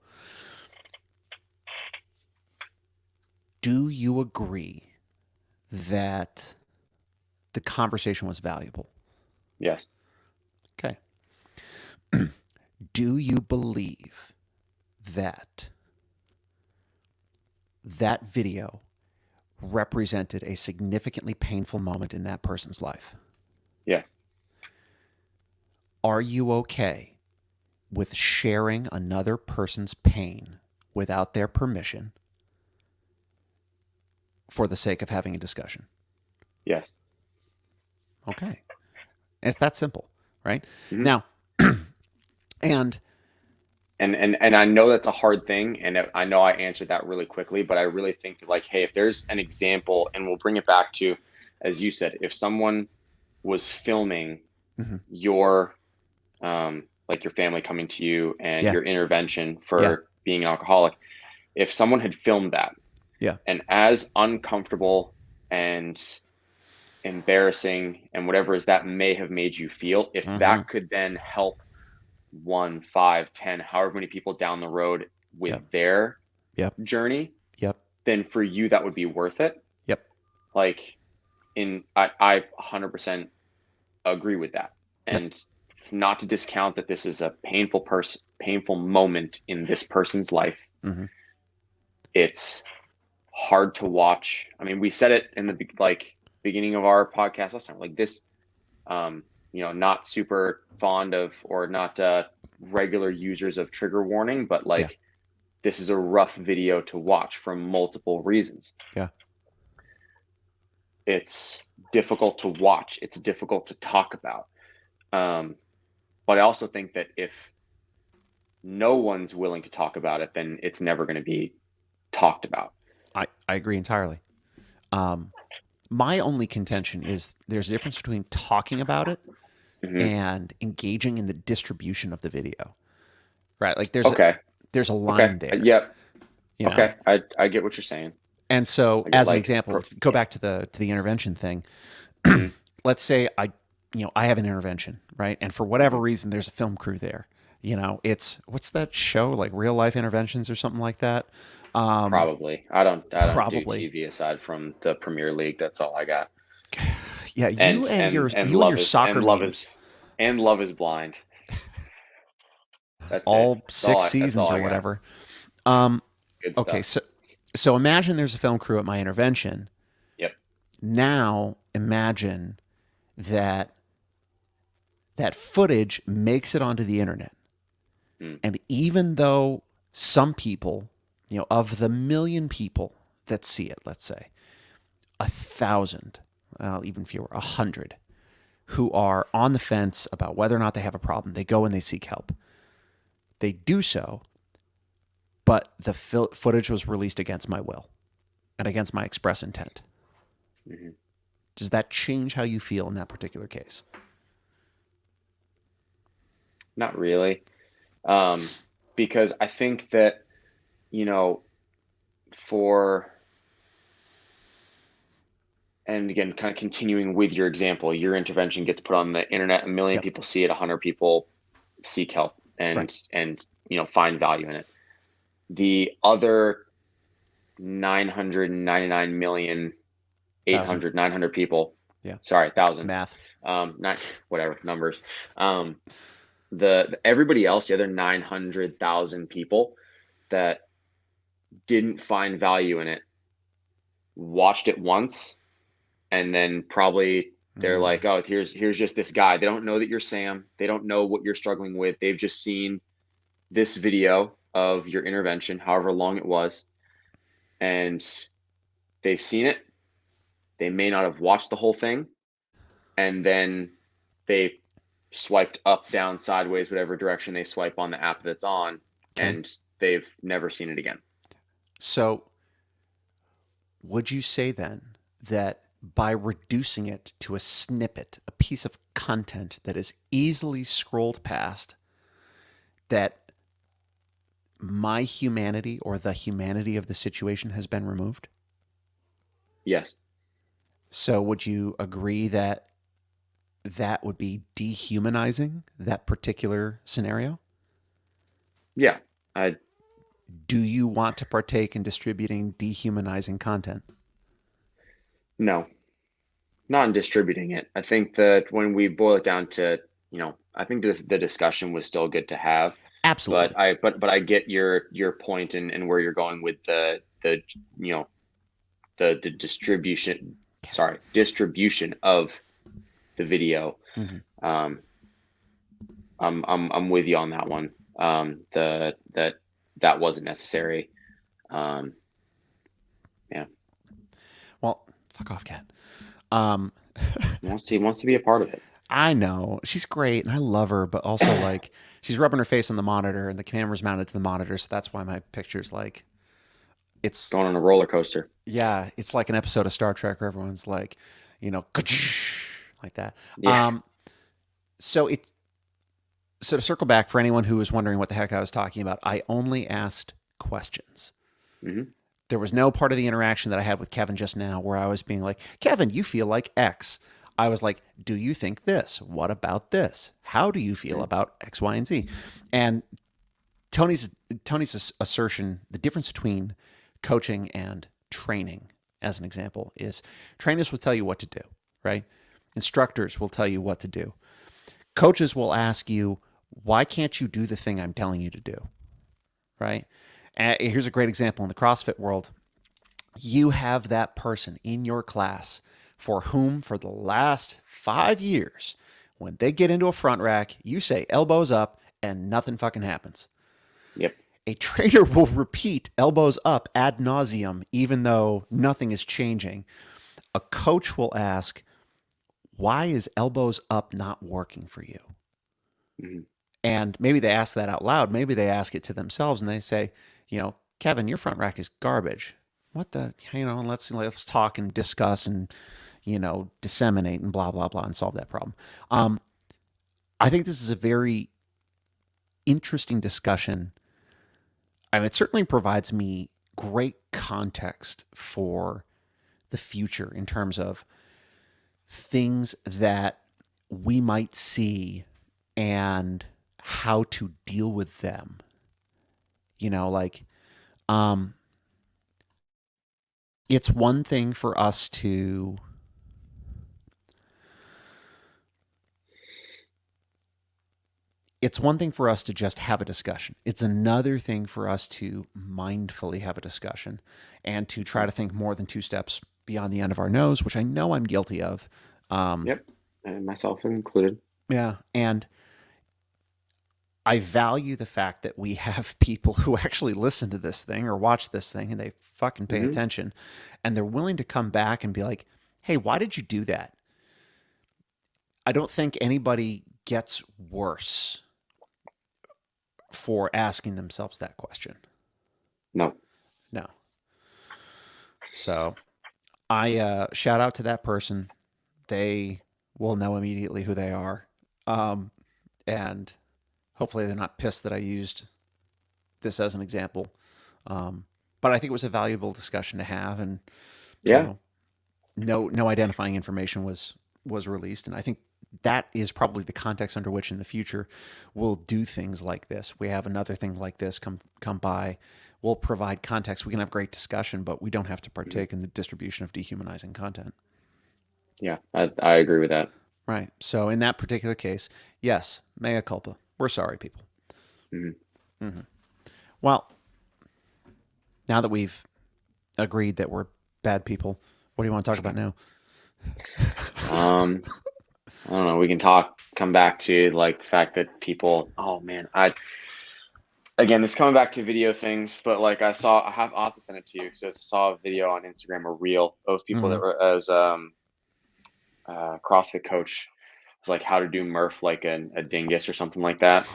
Do you agree that the conversation was valuable? Yes. Okay. Do you believe that that video represented a significantly painful moment in that person's life? Yes. Are you okay with sharing another person's pain without their permission for the sake of having a discussion? Yes. Okay. It's that simple, right? hmm Now, and and I know that's a hard thing, and I know I answered that really quickly, but I really think like, hey, if there's an example, and we'll bring it back to, as you said, if someone was filming mhm, your like your family coming to you and yeah, your intervention yeah, for being alcoholic, if someone had filmed that, yeah, and as uncomfortable and embarrassing and whatever is that may have made you feel, if hmm, that could then help one, five, 10, however many people down the road yep, with their yep, journey, yep, then for you that would be worth it. yep, Like I 100% agree with that. yep, And not to discount that this is a painful moment in this person's life. hmm, It's hard to watch. I mean, we said it in the beginning of our podcast last time. Like this, not super fond of or not regular users of trigger warning, but Yeah. like this is a rough video to watch for multiple reasons. Yeah. It's difficult to watch. It's difficult to talk about. Um, but I also think that if no one's willing to talk about it, then it's never going to be talked about. I agree entirely. Um, my only contention is there's a difference between talking about it Hmm. and engaging in the distribution of the video, right? Like Okay. there's a Okay. line there, Yep. you know. Okay. I get what you're saying. And so, I get as an like, example, go back to the intervention thing. hmm Let's say I have an intervention, right? And for whatever hmm reason, there's a film crew there. It's what's that show, like Real Life Interventions or something like that. Um, Probably. I don't do Probably. TV aside from the Premier League. That's all I got. Yeah, And and and you and your love is soccer memes, love is blind. That's it. all That's all six that's seasons all or I got. whatever. Um, Good okay, stuff. so imagine there's a film crew at my intervention. Yep. Now imagine that that footage makes it onto the internet. Mm. And even though some people, of the million people that see it, let's say 1,000, well, even fewer, 100, who are on the fence about whether or not they have a problem, they go and they seek help. They do so, but the footage was released against my will and against my express intent. hmm Does that change how you feel in that particular case? Not really. Um, because I think that, you know, for and again, kind of continuing with your example, your intervention gets put on the internet, a million Yep. people see it, 100 people seek help Right. and find value in it. The other 999 million, 1,000. 800, 900 people, Yeah. sorry, 1,000, Math. not whatever numbers. Um, the everybody else, the other 900,000 people that didn't find value in it, watched it once, and then probably they're Mm, like, oh, here's just this guy. They don't know that you're Sam. They don't know what you're struggling with. They've just seen this video of your intervention, however long it was, and they've seen it. They may not have watched the whole thing, and then they swiped up, down, sideways, whatever direction they swipe on the app that's on, okay. and they've never seen it again. So, would you say then that by reducing it to a snippet, a piece of content that is easily scrolled past, that my humanity or the humanity of the situation has been removed? Yes. So, would you agree that that would be dehumanizing that particular scenario? Yeah. I Do you want to partake in distributing dehumanizing content? No, not in distributing it. I think that when we boil it down to, I think the discussion was still good to have, Absolutely. but I get your point and where you're going with the you know the distribution of the video. Mm-hmm. Um, I'm with you on that one. The that wasn't necessary. Um, yeah, Well, fuck off, cat. Um, he wants to be a part of it. I know she's great and I love her, but also like she's rubbing her face on the monitor and the camera's mounted to the monitor, so that's why my picture's like it's Going on a roller coaster. yeah, it's like an episode of Star Trek where everyone's like, like that. Yeah. Um, so it's so to circle back for anyone who was wondering what the heck I was talking about, I only asked questions. hmm There was no part of the interaction that I had with Kevin just now where I was being like, Kevin, you feel like X. I was like, do you think this? What about this? How do you feel hmm about X, Y, and Z? And Tony's assertion, the difference between coaching and training, as an example, is trainers will tell you what to do, right? Instructors will tell you what to do. Coaches will ask you, why can't you do the thing I'm telling you to do, right? Here's a great example in the CrossFit world. You have that person in your class for whom, for the last 5 years, when they get into a front rack, you say elbows up and nothing fucking happens. Yep. A trainer will repeat elbows up ad nauseum, even though nothing is changing. A coach will ask, why is elbows up not working for you? Hmm. And maybe they ask that out loud. Maybe they ask it to themselves and they say, Kevin, your front rack is garbage. What the, let's talk and discuss and, disseminate and blah, blah, blah and solve that problem. Um, I think this is a very interesting discussion. I mean, it certainly provides me great context for the future in terms of things that we might see and how to deal with them. Like, um, it's one thing for us to just have a discussion. It's another thing for us to mindfully have a discussion and to try to think more than two steps beyond the end of our nose, which I know I'm guilty of. Um, Yep. And myself included. yeah, and I value the fact that we have people who actually listen to this thing or watch this thing and they fucking pay Hmm. attention and they're willing to come back and be like, hey, why did you do that? I don't think anybody gets worse for asking themselves that question. No. No. So I shout out to that person. They will know immediately who they are. Um, and hopefully they're not pissed that I used this as an example. But I think it was a valuable discussion to have, and you Yeah. know, no identifying information was released, and I think that is probably the context under which in the future we'll do things like this. We have another thing like this come by. We'll provide context. We can have great discussion, but we don't have to Mhm. partake in the distribution of dehumanizing content. Yeah. I agree with that. Right. So in that particular case, yes, mea culpa. We're sorry, people. Hmm. Mm-hmm. Well, now that we've agreed that we're bad people, what do you want to talk about now? Um, I don't know. We can come back to like the fact that people, oh man, again, it's coming back to video things, but like I'll have to send it to you because I saw a video on Instagram, a reel of people Mm-hmm. that were as CrossFit coach was like how to do Murph like a dingus or something like that.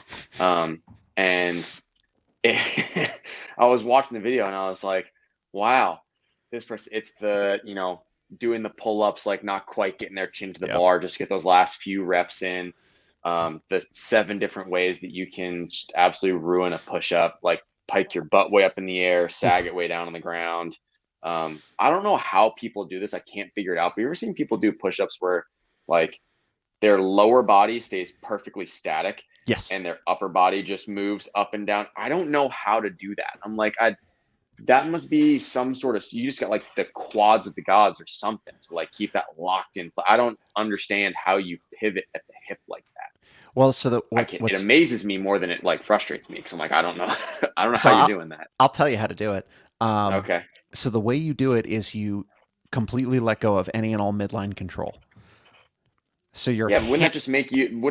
And I was watching the video and I was like, wow, this person, it's doing the pull ups, like not quite getting their chin to the Yep. bar, just get those last few reps in. The 7 different ways that you can just absolutely ruin a push up, like pike your butt way up in the air, sag Oof. it way down on the ground. I don't know how people do this. I can't figure it out. But you ever seen people do push ups where like their lower body stays perfectly static Yes. and their upper body just moves up and down? I don't know how to do that. I'm like, that must be some sort of, you just got like the quads of the gods or something to like keep that locked in. I don't understand how you pivot at the hip like that. Well, so that I can, it what's amazes me more than it like frustrates me because I'm like, I don't know. I don't know so how you're doing that. I'll tell you how to do it. Um, Okay. so the way you do it is you completely let go of any and all midline control. So your Yeah, but hand, wouldn't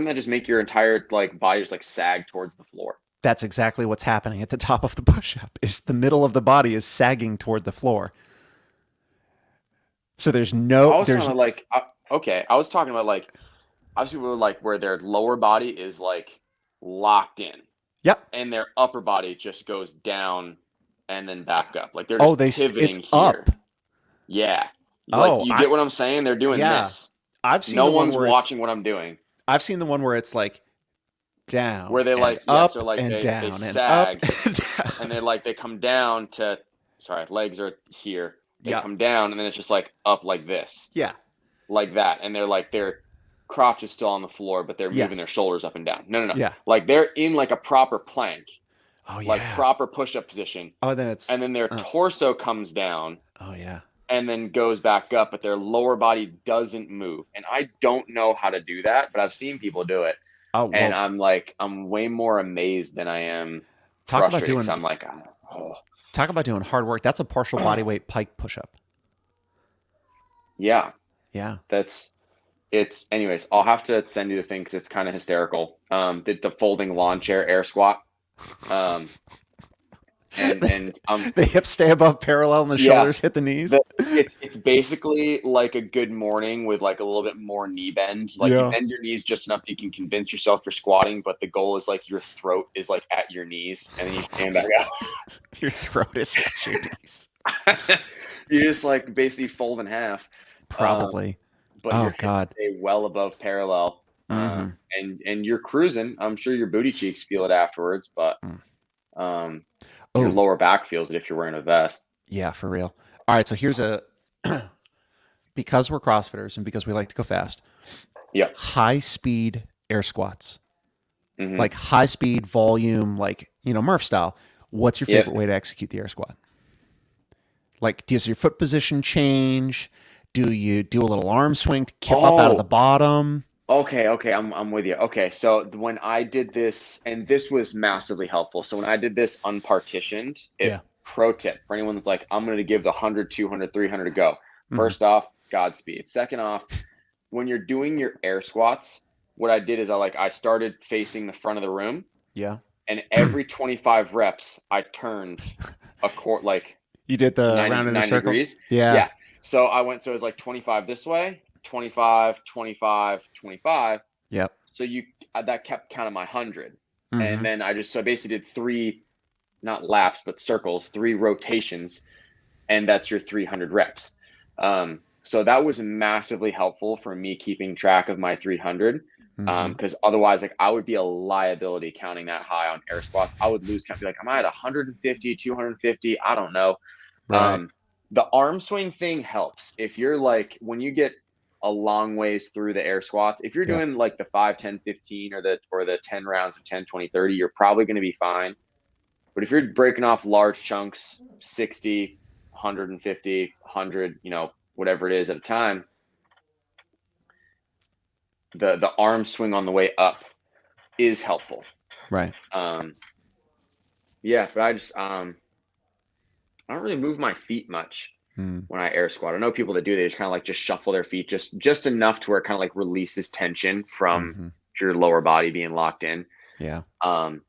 that just make your entire like body just like sag towards the floor? that's exactly what's happening at the top of the push-up. Is the middle of the body is sagging toward the floor. So I was there's talking about like, okay, I was talking about like, obviously people like where their lower body is like locked in yep. and their upper body just goes down and then back up. Like they're Oh, just it's pivoting up. here. Yeah. Like Oh, you I get what I'm saying? They're doing yeah. this. I've seen No the one one's where it's watching what I'm doing. I've seen the one where it's like Where down they and like, yes, they're up like and they down and up sag and down. and they like they come down to, sorry, legs are here. They Yep. come down and then it's just like up like this, Yeah. like that. And they're like their crotch is still on the floor, but they're moving their Yes. shoulders up and down. No, no, no. Yeah. Like they're in like a proper plank, Oh like yeah. proper push-up position. Oh, then it's And then their torso comes down oh yeah. and then goes back up, but their lower body doesn't move. And I don't know how to do that, but I've seen people do it. Oh And well, I'm like, I'm way more amazed than I am talk about frustrated because doing I'm like, oh. Talk about doing hard work. That's a partial body weight pike push up. Yeah, Yeah. that's it's. Anyways, I'll have to send you the thing because it's kind of hysterical. The folding lawn chair air squat. Um, and The hips stay above parallel and the yeah, shoulders hit the knees. the it's basically like a good morning with like a little bit more knee bend. Like you Yeah. bend your knees just enough that you can convince yourself you're squatting, but the goal is like your throat is like at your knees, and then you stand back Your throat is at your knees. up. You just like basically fold in half. Um, Probably. but your Oh hips God. stay well above parallel. Mm-hmm. And you're cruising. I'm sure your booty cheeks feel it afterwards, but um, your Oh, lower back feels it if you're wearing a vest. yeah, for real. All right, so here's a because we're CrossFitters and because we like to go fast, Yeah. high speed air squats. Hmm. Like high speed volume, like, Murph style. What's your Yep. favorite way to execute the air squat? Like, does your foot position change? Do you do a little arm swing to kip up out of the Oh, bottom? okay, okay, I'm with you. Okay, so when I did this, and this was massively helpful. So when I did this unpartitioned, Yeah. pro tip for anyone that's like, I'm going to give the 100, 200, 300 to go. Mm-hmm. First off, Godspeed. Second off, when you're doing your air squats, what I did is I started facing the front of the room, Yeah. and every 25 reps, I turned a court like You did the 90 round in a 90 circle? degrees. Yeah. Yeah. So it was like 25 this way, 25, 25, 25. Yep. So that kept counting my 100. And Mm-hmm. then I basically did three, not laps, but circles, three rotations, and that's your 300 reps. So that was massively helpful for me keeping track of my 300. Mm-hmm. Because otherwise, like I would be a liability counting that high on air squats. I would lose count, be like, am I at 150, 250? I don't know. Right. Um, the arm swing thing helps. If you're like, when you get a long ways through the air squats, if you're Yep. doing like the 5, 10, 15, or the 10 rounds of 10, 20, 30, you're probably going to be fine. But if you're breaking off large chunks, 60, 150, 100, whatever it is at a time, the arm swing on the way up is helpful. Right. Um, yeah, but I don't really move my feet much Mm. when I air squat. I know people that do, they just kind of like just shuffle their feet just enough to where it kind of like releases tension from Mm-hmm. your lower body being locked in. Yeah. Um,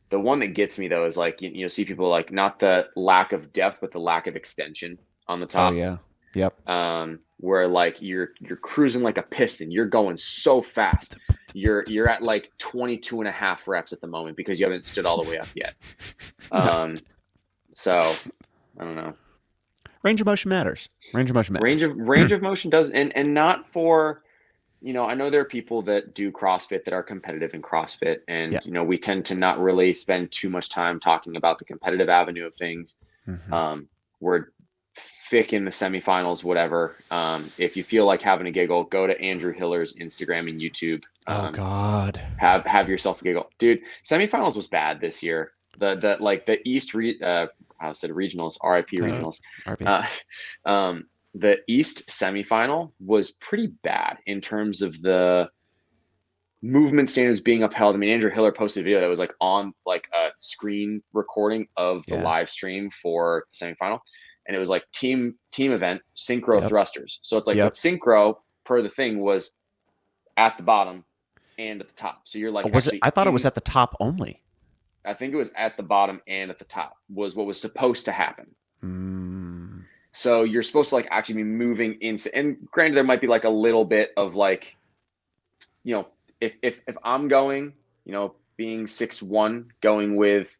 the one that gets me though is like you see people like not the lack of depth, but the lack of extension on the Oh top. yeah. Yep. Where like you're cruising like a piston. You're going so fast. You're at like 22 and a half reps at the moment because you haven't stood all the way up yet. Right. So I don't know. Range of motion matters. Range of motion Range matters. of range of motion does, and not for, I know there are people that do CrossFit that are competitive in CrossFit, Yeah. and we tend to not really spend too much time talking about the competitive avenue of things. Mm-hmm. We're thick in the semifinals, whatever. If you feel like having a giggle, go to Andrew Hiller's Instagram and YouTube. Oh God. Have yourself a giggle, dude. Semifinals was bad this year. The like the I said regionals, RIP regionals. RP. Uh, um, the East semifinal was pretty bad in terms of the movement standards being upheld. I mean, Andrew Hiller posted a video that was like on like a screen recording of the Yeah. live stream for the semifinal, and it was like team event synchro Yep. thrusters. So it's like, Yep. but synchro per the thing was at the bottom and at the top. So you're like Was it? actually I thought it was in. at the top only. I think it was at the bottom and at the top was what was supposed to happen. Mm. So you're supposed to like actually be moving into, and granted, there might be like a little bit of like, if I'm going, being 6'1", going with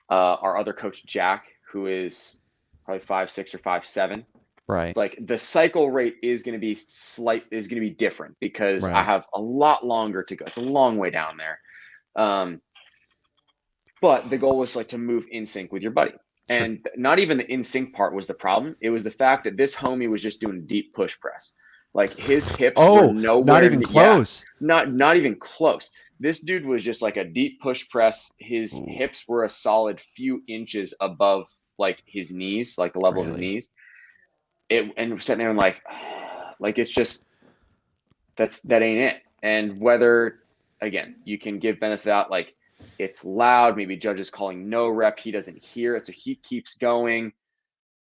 our other coach Jack, who is probably 5'6" or 5'7". It's Right. like the cycle rate is going to be different because I Right. have a lot longer to go. It's a long way down there. But the goal was like to move in sync with your buddy. Sure. And not even the in sync part was the problem. It was the fact that this homie was just doing deep push press. Like his hips were Oh, not nowhere. even Yeah, close. not even close. This dude was just like a deep push press. His Ooh, hips were a solid few inches above like his knees, like the level of his really? knees. And we're sitting there and like it's just that ain't it. And whether again you can give benefit out like It's loud. Maybe judge is calling no rep. He doesn't hear it. So he keeps going.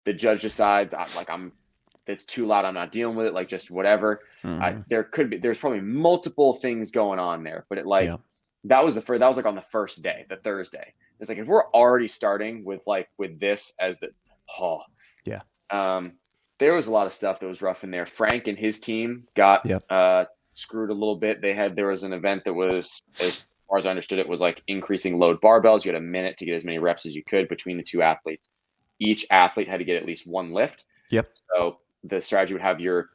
The judge decides, it's too loud. I'm not dealing with it. Like, just whatever. Mm-hmm. There's probably multiple things going on there, but Yeah. that was that was like on the first day, the Thursday. It's like, if we're already starting with this as oh, Yeah. um, there was a lot of stuff that was rough in there. Frank and his team got Yep. screwed a little bit. There was an event that was, as far as I understood it, was like increasing load barbells. You had a minute to get as many reps as you could between the two athletes. Each athlete had to get at least one lift. Yep. So the strategy would have your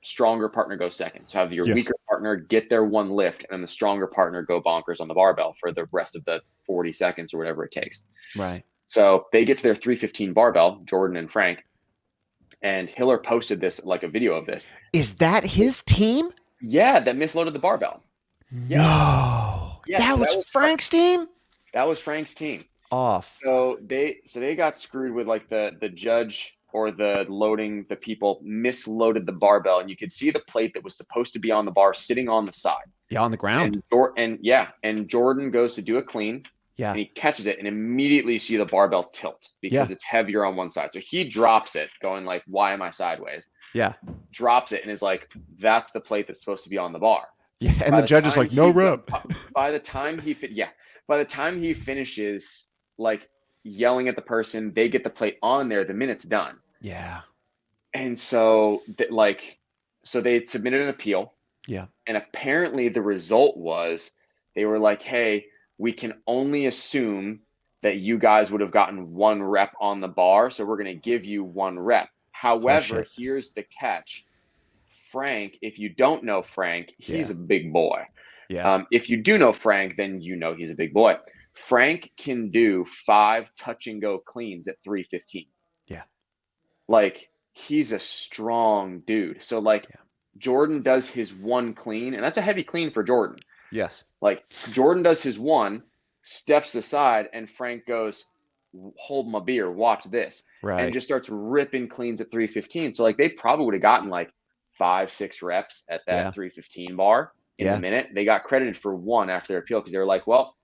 stronger partner go second. So have your Yes. weaker partner get their one lift, and then the stronger partner go bonkers on the barbell for the rest of the 40 seconds or whatever it takes. Right. So they get to their 315 barbell, Jordan and Frank, and Hiller posted this, like a video of this. Is that his team? Yeah, that misloaded the barbell. Yeah. No. Yeah. That So was Frank's team? that was Frank's team. Oh, So they got screwed with, like, the judge or the loading, the people misloaded the barbell, and you could see the plate that was supposed to be on the bar sitting on the side. yeah, on the ground. And Jordan goes to do a clean, Yeah. and he catches it, and immediately you see the barbell tilt Yeah. because it's heavier on one side. So he drops it, going like, "Why am I sideways?" Yeah. Drops it and is like, "That's the plate that's supposed to be on the bar." Yeah. And By the the judge is time like, no he rep. by the time he yeah, by the time he finishes, like, yelling at the person, they get the plate on there, the minute's done. Yeah. And so they submitted an appeal, Yeah. and apparently the result was, they were like, "Hey, we can only assume that you guys would have gotten one rep on the bar, so we're going to give you one rep. Oh, However, shit. here's the catch. Frank, if you don't know Frank, he's Yeah. a big boy. Yeah. If you do know Frank, then you know he's a big boy. Frank can do 5 touch and go cleans at 315. Yeah. Like, he's a strong dude. So, like, Yeah. Jordan does his one clean, and that's a heavy clean for Jordan. Yes. Like, Jordan does his one, steps aside, and Frank goes, "Hold my beer, watch this," and Right. just starts ripping cleans at 315. So, like, they probably would have gotten like 5, 6 reps at that Yeah. 315 bar in the Yeah. minute. They got credited for one after their appeal because they were like, "Well,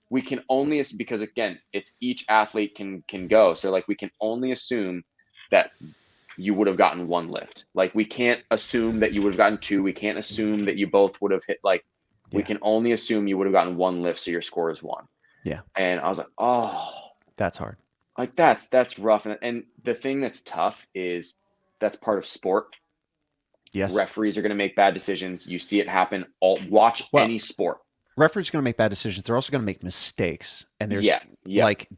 we can only," because again, it's each athlete can go. So, like, we can only assume that you would have gotten one lift. Like, we can't assume that you would have gotten two. We can't assume that you both would have hit. Like, we Yeah. can only assume you would have gotten one lift, so your score is one. Yeah. And I was like, oh, That's hard. like, that's rough. And the thing that's tough is, that's part of sport. Yes. Referees are going to make bad decisions. You see it happen. Watch Well, any sport. referees are going to make bad decisions. They're also going to make mistakes. And Yeah, yeah, like,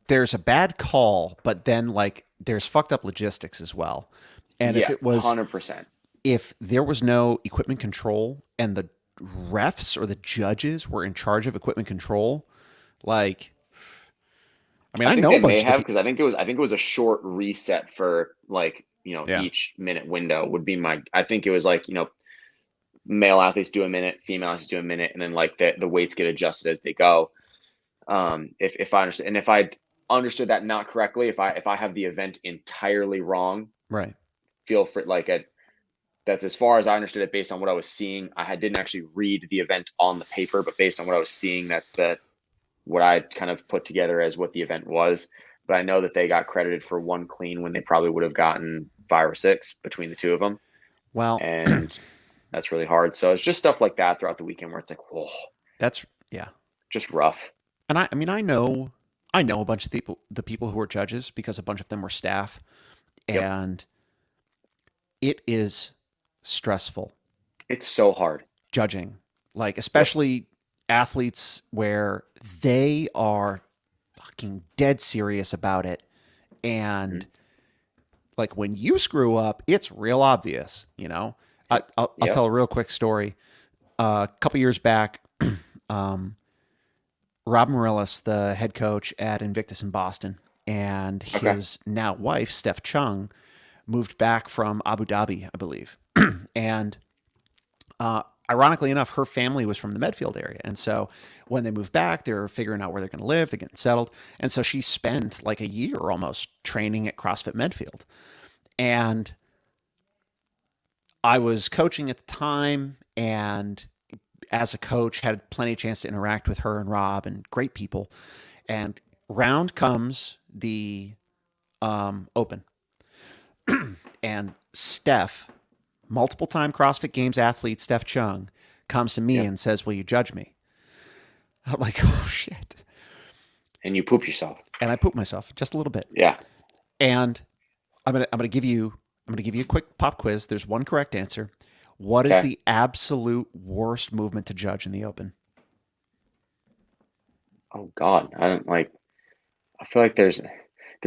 there's a bad call, but then, like, there's fucked up logistics as well. And yeah, 100%. if there was no equipment control and the refs or the judges were in charge of equipment control, like, I mean, I I think know a they may bunch of the have, because I think it was a short reset for, like, yeah. each minute window would be my. I think it was like, male athletes do a minute, female athletes do a minute, and then, like, the weights get adjusted as they go. If I understand, and if I understood that not correctly, if I have the event entirely wrong, Right. feel free. That's as far as I understood it based on what I was seeing. Didn't actually read the event on the paper, but based on what I was seeing, that's what I kind of put together as what the event was. But I know that they got credited for one clean when they probably would have gotten 5 or 6 between the two of them, Well, and that's really hard. So it's just stuff like that throughout the weekend where it's like, whoa, that's yeah. just rough. And I mean, I know a bunch of the people who are judges because a bunch of them were staff, Yep, and it is stressful it's so hard. judging, like, Yep. especially athletes where they are fucking dead serious about it. And, Mhm. like, when you screw up, it's real obvious, you know? I'll Yep. tell a real quick story. A couple years back, um, Rob Morellis, the head coach at Invictus in Boston, and Okay. his now wife, Steph Chung, moved back from Abu Dhabi, I believe. And ironically enough, her family was from the Medfield area. And so when they moved back, they're figuring out where they're going to live, they're getting settled. And so she spent like a year almost training at CrossFit Medfield. And I was coaching at the time, and as a coach, had plenty of chance to interact with her and Rob and great people. And round comes the Open. And Steph, multiple time CrossFit Games athlete Steph Chung, comes to me Yep. and says, "Will you judge me?" I'm like, "Oh shit." And you poop yourself. And I pooped myself just a little bit. Yeah. And I'm gonna give you a quick pop quiz. There's one correct answer. What is Okay. the absolute worst movement to judge in the Open? Oh God. I don't like. I feel like there's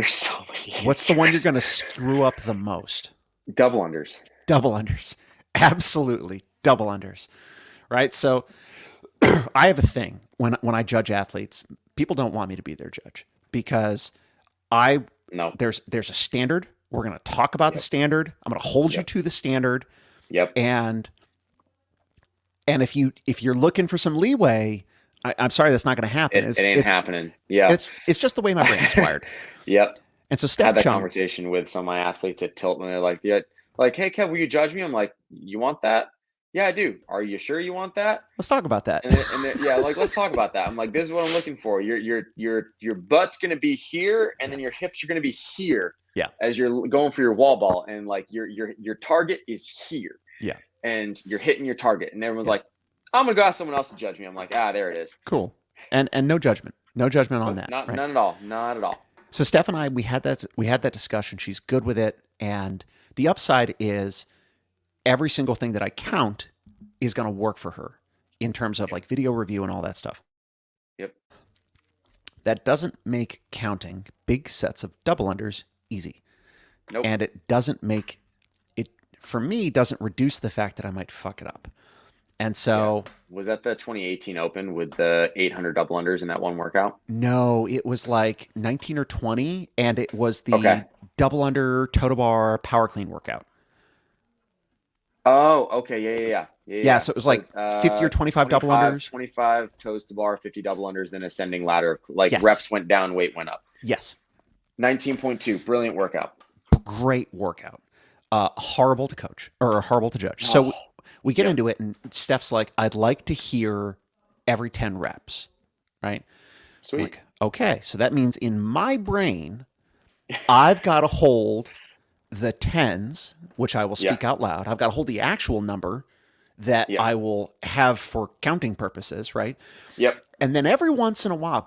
so many What's the one you're answers. gonna screw up the most? Double unders. Double unders. Absolutely double unders. Right? So I have a thing when I judge athletes. People don't want me to be their judge because I No. there's a standard. We're going to talk about the Yep. standard. I'm going to hold you Yep. to the standard, Yep. and if you're looking for some leeway, I'm sorry, that's not going to happen. It ain't happening. Yeah. It's just the way my brain is wired. Yep. And so I Steph had that Chung, conversation with some of my athletes at Tilt, and they're like, "Yeah, like, hey, Kev, will you judge me?" I'm like, "You want that? Yeah, I do. Are you sure you want that?" let's talk about that. Yeah, like, let's talk about that. I'm like, "This is what I'm looking for. Your butt's gonna be here, and Yeah. then your hips are gonna be here Yeah. as you're going for your wall ball, and like your target is here, Yeah. and you're hitting your target." And everyone's Yeah. like, "I'm gonna go ask someone else to judge me." I'm like, there it is. Cool. And no judgment. No judgment on Nope, that, not right? none at all, not at all. So Steph and I, we had that discussion. She's good with it, and the upside is every single thing that I count is going to work for her in terms of Yep. like video review and all that stuff. Yep. That doesn't make counting big sets of double unders easy, Nope. and it doesn't make it for me doesn't reduce the fact that I might fuck it up. And so Was that the 2018 Open with the 800 double unders in that one workout? no, it was like 19 or 20, and it was the Okay. double under total bar power clean workout. Oh, okay. Yeah. Yeah, so it was like 50 or 25 double 25, unders. 25 toes to bar, 50 double unders, then ascending ladder. Like Yes. reps went down, weight went up. Yes. 19.2, brilliant workout. Great workout. Horrible to coach or horrible to judge. So Oh, we get yep. into it, and Steph's like, "I'd like to hear every 10 reps." Right? I'm Sweet. like, okay. So that means in my brain, I've got to hold the tens, which I will Yeah. speak out loud. I've got to hold the actual number that Yeah. I will have for counting purposes, right? Yep. And then every once in a while,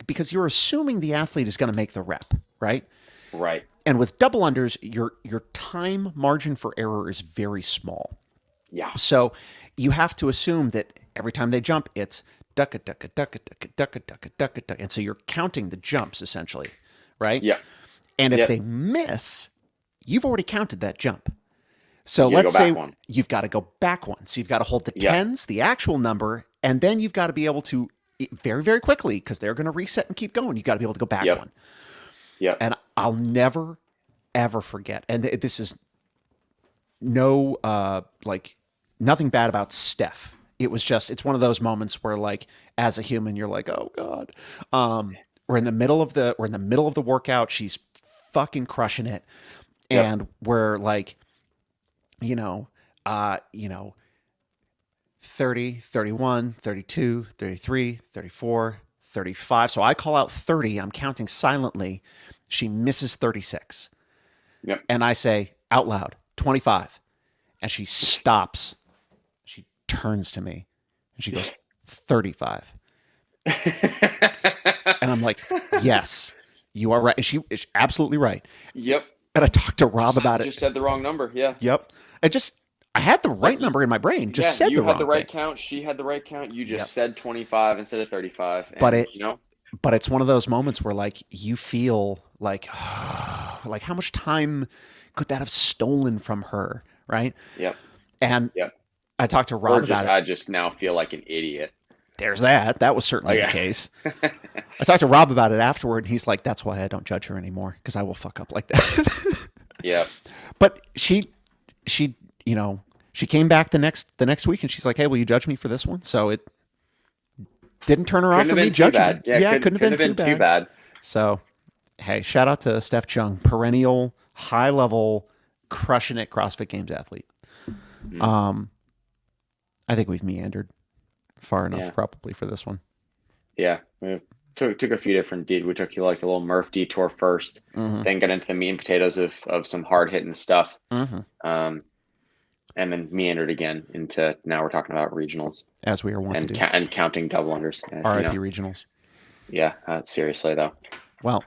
because you're assuming the athlete is going to make the rep, right? Right. And with double unders, your time margin for error is very small. Yeah. So you have to assume that every time they jump, it's ducka ducka ducka ducka ducka ducka ducka ducka, and so you're counting the jumps essentially, right? Yep. And if Yep. they miss, you've already counted that jump. So You gotta let's go say back one. you've got to go back one. So you've got to hold the Yep. tens, the actual number, and then you've got to be able to very, very quickly, because they're going to reset and keep going. You've got to be able to go back Yep. one. Yep. And I'll never, ever forget. And this is no, like, nothing bad about Steph. It was just, it's one of those moments where, like, as a human, you're like, oh God. We're in the middle of the workout. She's fucking crushing it. Yep. And we're like, you know, you know, 30, 31, 32, 33, 34, 35. So I call out 30. I'm counting silently. She misses 36. Yep. And I say out loud, 25. And she stops. She turns to me and she goes, 35. And I'm like, yes, you are right. And she's absolutely right. Yep. And I talked to Rob about Just it. said the wrong number. Yeah. Yep. I had the right Like number in my brain, just yeah, said you the had wrong the right thing. count. She had the right count. You just Yep. said 25 instead of 35. But And, it, but it's one of those moments where like you feel like like how much time could that have stolen from her, right? Yep. And Yep. I talked to Or Rob just, about it. I just now feel like an idiot. There's that. That was certainly Like, the case. I talked to Rob about it afterward, and he's like, "That's why I don't judge her anymore, because I will fuck up like that." yeah. But she, you know, she came back the next week, and she's like, "Hey, will you judge me for this one?" So it didn't turn her off Couldn't have from me been too judging bad. me. Yeah, couldn't have been too bad. So, hey, shout out to Steph Chung, perennial high level crushing it CrossFit Games athlete. Mm. I think we've meandered. far enough Yeah. probably for this one. Yeah. We took a few different we took you like a little Murph detour first, Mm-hmm. then got into the meat and potatoes of some hard hitting stuff. Mm-hmm. Um, and then meandered again into now we're talking about regionals As we are wont to do. and counting double unders, as you RIP know. regionals. Yeah, seriously though. Well,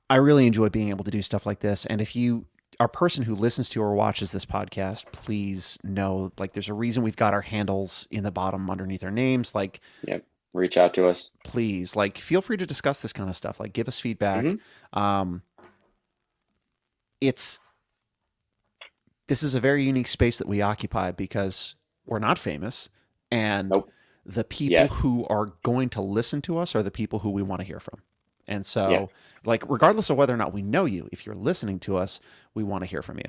I really enjoy being able to do stuff like this. And if you are a person who listens to or watches this podcast, please know like there's a reason we've got our handles in the bottom underneath our names. Like, Yep. Reach out to us. please, like, feel free to discuss this kind of stuff. Like, give us feedback. Hmm. Um, it's this is a very unique space that we occupy because we're not famous, and Nope. the people Yeah. who are going to listen to us are the people who we want to hear from. And Yeah. so, like, regardless of whether or not we know you, if you're listening to us, we want to hear from you.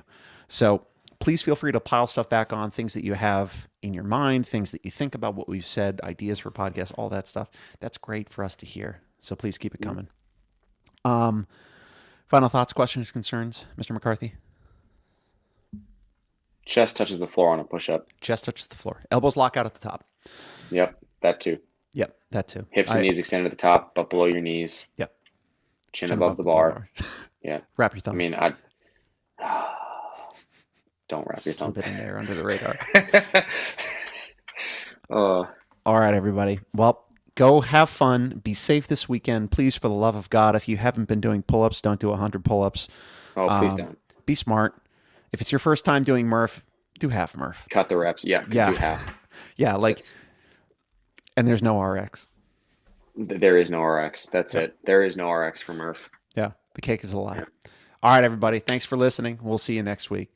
So please feel free to pile stuff back on, things that you have in your mind, things that you think about what we've said, ideas for podcasts, all that stuff. That's great for us to hear. So please keep it coming. Final thoughts, questions, concerns, Mr. McCarthy? Chest touches the floor on a push up. Chest touches the floor. Elbows lock out at the top. Yep. That too. Yep, that too. Hips and knees extended at the top, but below your knees. Yep. Chin Chin above above the the bar. bar. Yeah. Wrap your I thumb. mean, I don't wrap your thumb. Slip it in there under the radar. Oh, All right, everybody. Well, go have fun. Be safe this weekend. Please, for the love of God, if you haven't been doing pull-ups, don't do 100 pull-ups. please don't. Be smart. If it's your first time doing Murph, do half Murph. Cut the reps. Yeah. Yeah. Do half. Yeah, like, That's, and there's no RX. there is no RX. That's Yep. it. There is no RX for Murph. Yeah, the cake is a lie. All right, everybody. Thanks for listening. We'll see you next week.